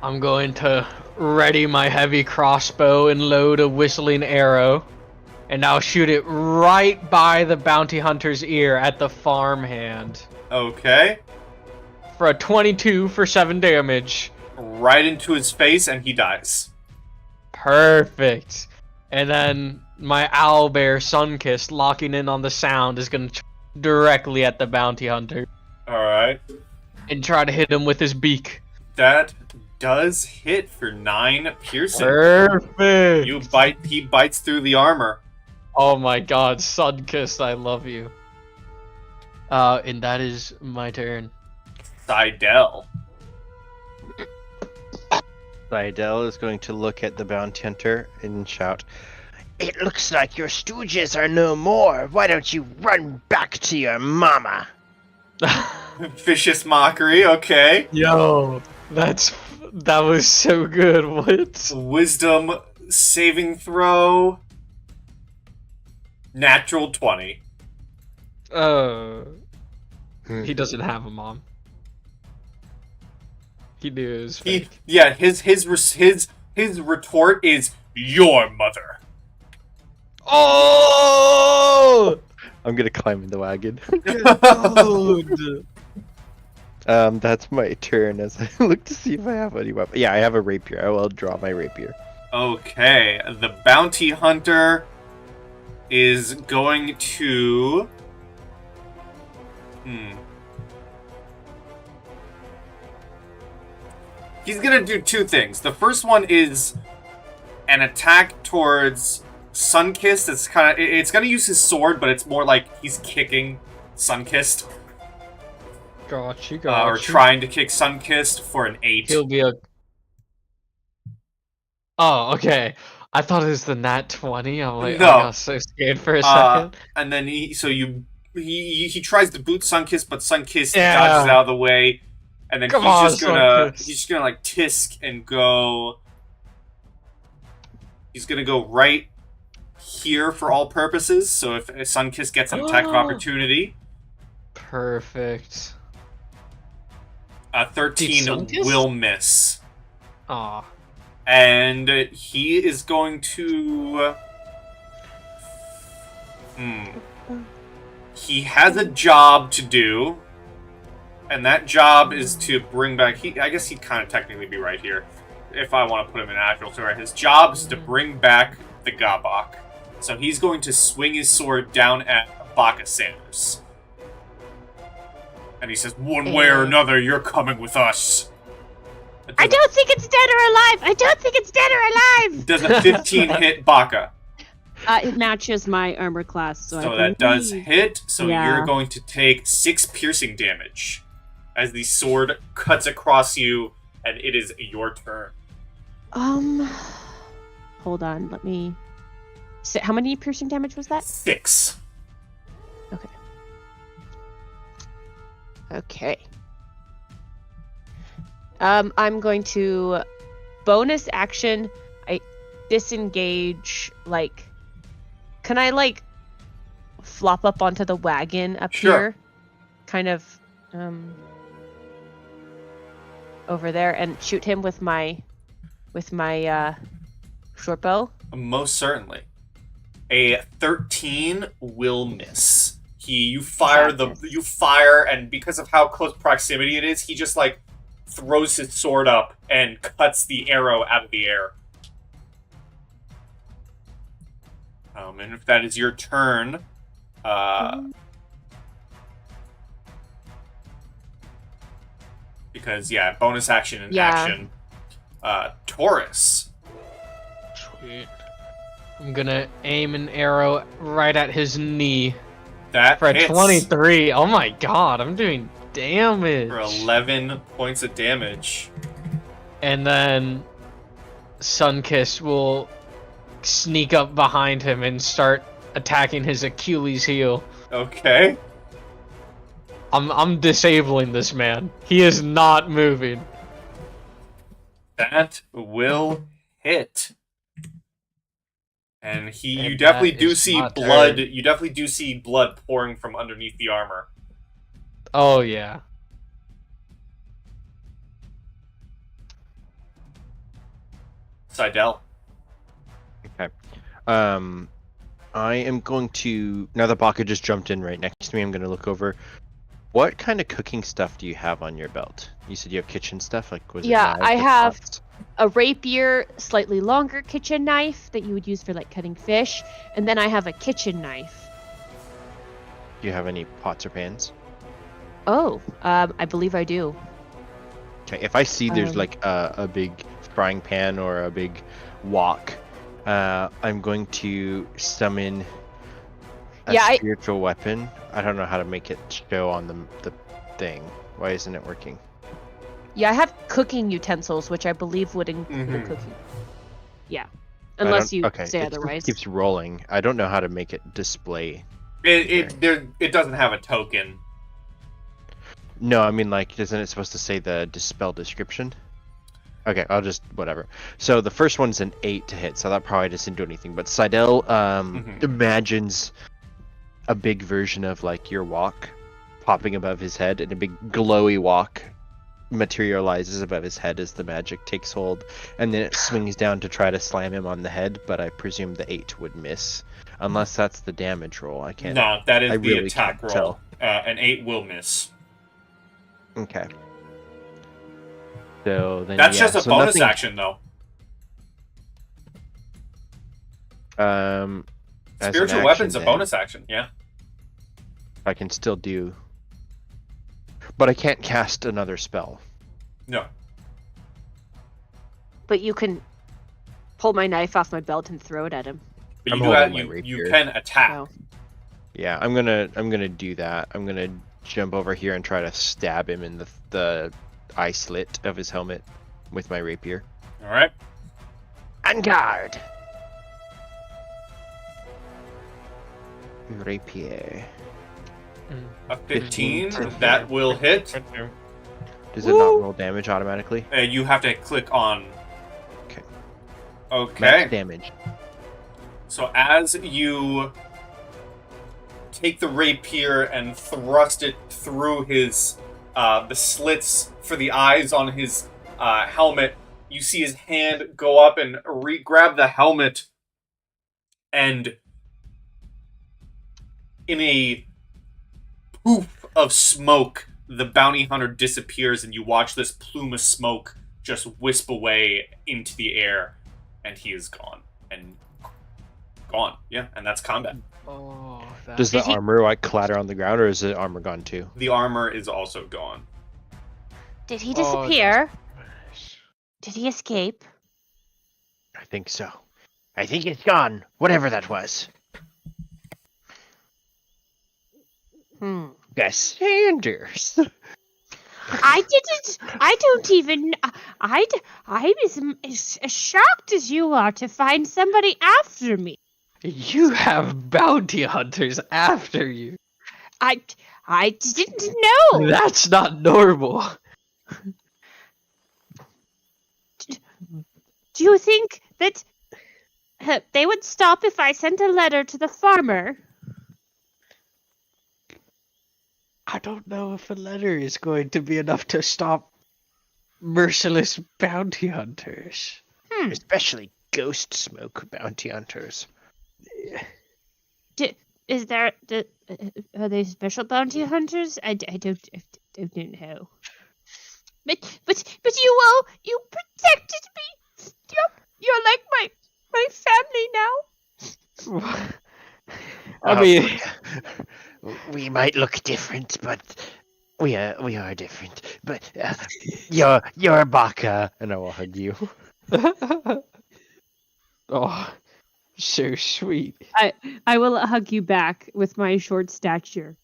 I'm going to ready my heavy crossbow and load a whistling arrow, and I'll shoot it right by the bounty hunter's ear at the farmhand. Okay. For a 22 for 7 damage. Right into his face, and he dies. Perfect. And then my owlbear Sunkiss locking in on the sound is going to directly at the bounty hunter. Alright. And try to hit him with his beak. That does hit for 9 piercing. Perfect. He bites through the armor. Oh my god, Sunkiss, I love you. And that is my turn. Seidel. Seidel is going to look at the bounty hunter and shout, It looks like your stooges are no more. Why don't you run back to your mama? Vicious mockery, okay. Yo, that was so good. What? Wisdom saving throw. Natural 20. He doesn't have a mom. He knew it was fake. His retort is your mother. Oh! I'm gonna climb in the wagon. Dude. That's my turn as I look to see if I have any weapon. Yeah, I have a rapier. I will draw my rapier. Okay, the bounty hunter is going to... He's gonna do two things. The first one is an attack towards Sunkissed. It's gonna use his sword, but it's more like he's kicking Sunkissed. Gotcha. Or trying to kick Sunkissed for an 8. He'll be a... Oh, okay. I thought it was the nat 20. I'm like, No. I got so scared for a second. And then he tries to boot Sunkissed, but Sunkissed Yeah. dodges out of the way. And then Come he's on, just Sunkissed. gonna like tisk and go. He's gonna go right here for all purposes. So if Sunkissed gets an attack of opportunity, Perfect. 13 Sunkissed? will miss. Aw. And he is going to... He has a job to do. And that job is to bring back... I guess he'd kind of technically be right here. If I want to put him in natural terror. His job is to bring back the Gabak. So he's going to swing his sword down at Baka Sanders. And he says, one way or another, you're coming with us. I don't think it's dead or alive. I don't think it's dead or alive. Does a 15 hit Baka? It matches my armor class, so I that does believe- hit. So Yeah. you're going to take 6 piercing damage as the sword cuts across you, and it is your turn. Hold on. Let me. How many piercing damage was that? 6. Okay. Okay. I'm going to bonus action. I disengage. Like, can I like flop up onto the wagon up Sure. here? Kind of over there and shoot him with my short bow. Most certainly. A 13 will miss. You fire, and because of how close proximity it is, he just like throws his sword up and cuts the arrow out of the air. And if that is your turn, because bonus action and action. Taurus. Sweet. I'm gonna aim an arrow right at his knee That for a hits 23. Oh my god, I'm doing damage. for 11 points of damage. And then Sunkiss will sneak up behind him and start attacking his Achilles heel. Okay. I'm disabling this man. He is not moving. That will hit. And you And definitely that do is see not blood. good. You definitely do see blood pouring from underneath the armor. Oh yeah. Seidel. Okay. I am going to, now that Baka just jumped in right next to me, I'm going to look over. What kind of cooking stuff do you have on your belt? You said you have kitchen stuff? Like, was it Yeah, knives I or have pots? a rapier, slightly longer kitchen knife that you would use for like cutting fish, and then I have a kitchen knife. Do you have any pots or pans? Oh, I believe I do. Okay, if I see there's Um, like a big frying pan or a big wok, I'm going to summon a Yeah, spiritual weapon. I don't know how to make it show on the thing. Why isn't it working? Yeah, I have cooking utensils, which I believe would include a Mhm. cooking. Yeah. I Unless don't- you okay, say it otherwise. keeps rolling. I don't know how to make it display. It doesn't have a token. No, I mean, like, isn't it supposed to say the dispel description? Okay, I'll just whatever. So the first one's an 8 to hit, so that probably doesn't do anything. But Seidel Mhm. imagines a big version of like your walk popping above his head, and a big glowy walk materializes above his head as the magic takes hold, and then it swings down to try to slam him on the head. But I presume the 8 would miss, unless that's the damage roll. I can't. No, that is I the really attack can't roll. An 8 will miss. Okay. So then That's yeah, just a so bonus nothing, action, though. As an Spiritual action, weapon's a then, bonus action, yeah. I can still do, but I can't cast another spell. No. But you can pull my knife off my belt and throw it at him. But I'm you, holding my you rapier. can attack. Oh. Yeah, I'm gonna do that. I'm gonna jump over here and try to stab him in the eye slit of his helmet with my rapier. Alright. On guard. Rapier. A 15, 15. that will hit. Does it not roll damage automatically? You have to click on. Okay. Okay. Max damage. So as you take the rapier and thrust it through his the slits for the eyes on his helmet, you see his hand go up and grab the helmet, and in a poof of smoke, the bounty hunter disappears, and you watch this plume of smoke just wisp away into the air, and he is gone. And gone. Yeah, and that's combat. Oh, that... Does the Did he- armor like clatter on the ground, or is the armor gone too? The armor is also gone. Did he Oh, disappear? Did he escape? I think so. I think it's gone. Whatever that was. Sanders. I didn't. I don't even. I'm as shocked as you are to find somebody after me. You have bounty hunters after you. I didn't know. That's not normal. Do you think that they would stop if I sent a letter to the farmer? I don't know if a letter is going to be enough to stop merciless bounty hunters. Especially ghost smoke bounty hunters. Is there are they special bounty hunters? I don't know. But you protected me. You're like my family now. I mean, We might look different, but we are different. But you're Baka. And I will hug you. oh, so sweet. I will hug you back with my short stature.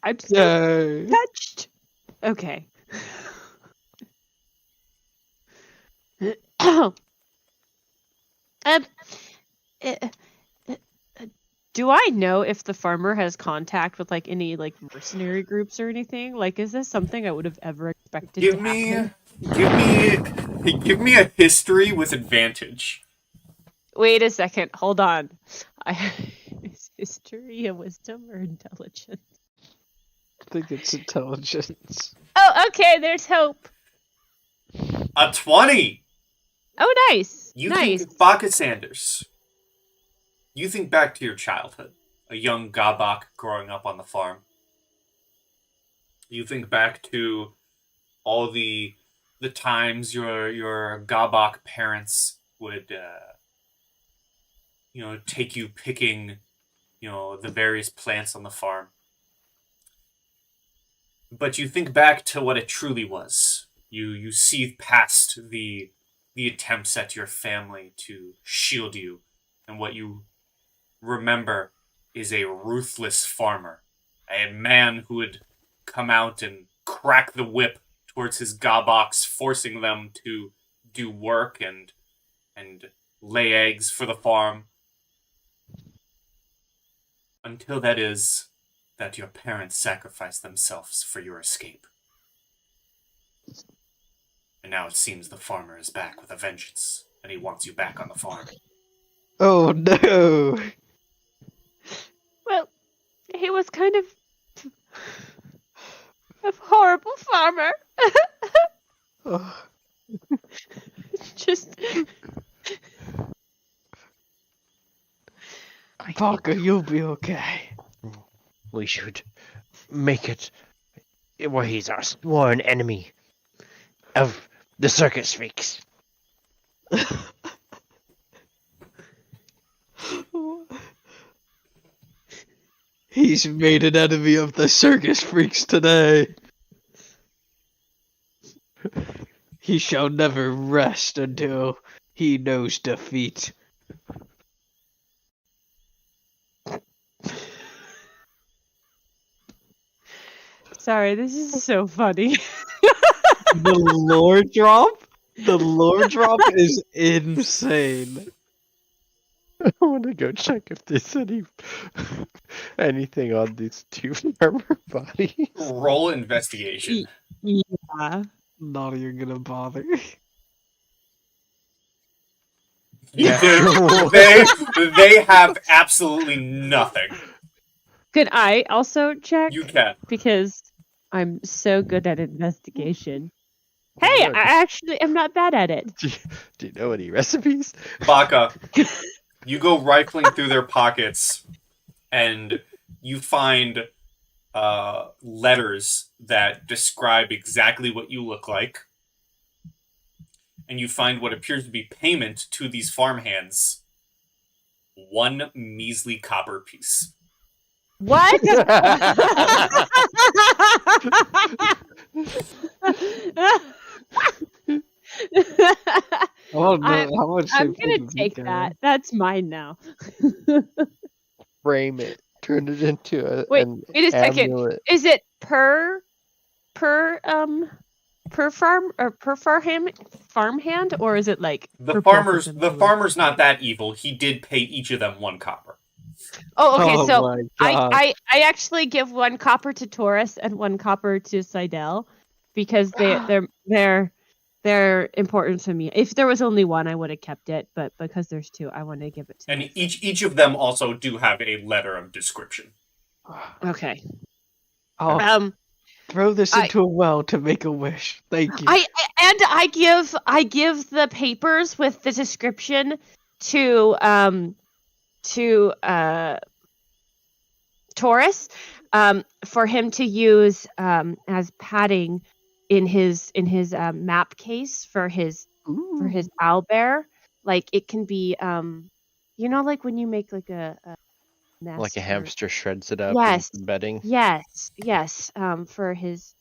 I'm still No. touched. Okay. Uh, do I know if the farmer has contact with like any like mercenary groups or anything? Like, is this something I would have ever expected Give to me happen? give me a history with advantage. Wait a second. Hold on. Is history a wisdom or intelligence? I think it's intelligence. Oh, okay. There's hope. A 20. Oh, nice. You nice. think Baka Sanders. You think back to your childhood, a young Gabak growing up on the farm. You think back to all the times your Gabak parents would take you picking, the various plants on the farm. But you think back to what it truly was. You see past the attempts at your family to shield you, and what you remember is a ruthless farmer, a man who would come out and crack the whip towards his gobox, forcing them to do work and lay eggs for the farm. Until that your parents sacrificed themselves for your escape. And now it seems the farmer is back with a vengeance, and he wants you back on the farm. Oh no! Well, he was kind of a horrible farmer. Oh, Just Parker, you'll be okay. We should make it where he's our sworn enemy of the Circus Freaks. He's made an enemy of the Circus Freaks today. He shall never rest until he knows defeat. sorry, this is so funny. The lore drop? The lore drop is insane. I want to go check if there's anything on these two farmer bodies. Roll investigation. Yeah. Not even gonna bother. They have absolutely nothing. Could I also check? You can. Because I'm so good at investigation. Hey, I actually am not bad at it. Do you know any recipes? Baka, you go rifling through their pockets, and you find letters that describe exactly what you look like. And you find what appears to be payment to these farmhands. 1 measly copper piece. What? Oh no, how much I'm should gonna we take get? that. That's mine now. Frame it. Turn it into Wait, an wait a second. amulet. Is it per farm or per farmhand, or is it like The per farmer's person? farmer's not that evil. He did pay each of them 1 copper. Oh, okay. Oh So my God. I actually give 1 copper to Taurus and 1 copper to Seidel because they're important to me. If there was only 1, I would have kept it, but because there's 2, I want to give it to. And myself. each of them also do have a letter of description. Okay. I'll throw this I- into a well to make a wish. Thank you. I give the papers with the description to Taurus for him to use as padding in his map case for his owlbear. Like it can be like when you make like a nest Like a or- hamster shreds it up Yes. in bedding. Yes. For his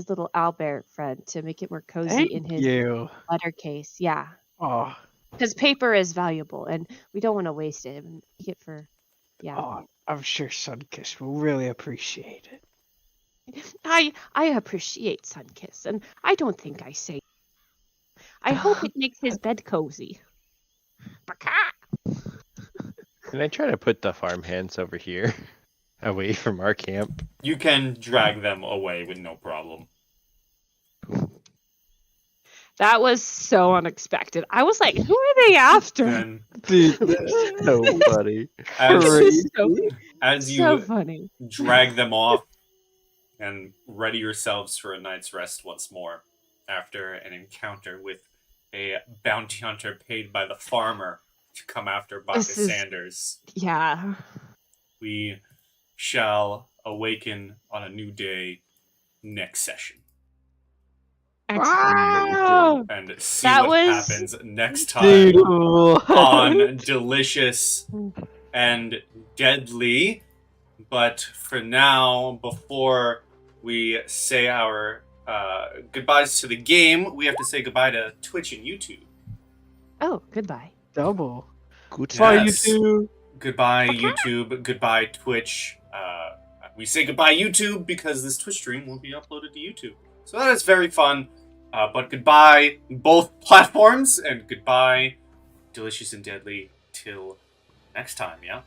little owlbear friend to make it more cozy Thank in his you. letter case. Yeah. Oh, Because paper is valuable and we don't want to waste it. And make it for I'm sure Sunkiss will really appreciate it. I appreciate Sunkiss, and I don't think I say. I hope it makes his bed cozy. Can I try to put the farmhands over here, away from our camp? You can drag them away with no problem. That was so unexpected. I was like, who are they after? Then, Dude, So funny. as, as you So funny. drag them off and ready yourselves for a night's rest once more, after an encounter with a bounty hunter paid by the farmer to come after Baka This is- Sanders, Yeah. we shall awaken on a new day next session. Excellent. And see That what was- happens next time dude, what? on Delicious and Deadly. But for now, before we say our goodbyes to the game, we have to say goodbye to Twitch and YouTube. Oh, goodbye. Double. Good. Bye, Yes. you two. Goodbye, YouTube. Goodbye, Twitch. we say goodbye YouTube because this Twitch stream will be uploaded to YouTube. So that is very fun. But goodbye both platforms, and goodbye Delicious and Deadly till next time, yeah?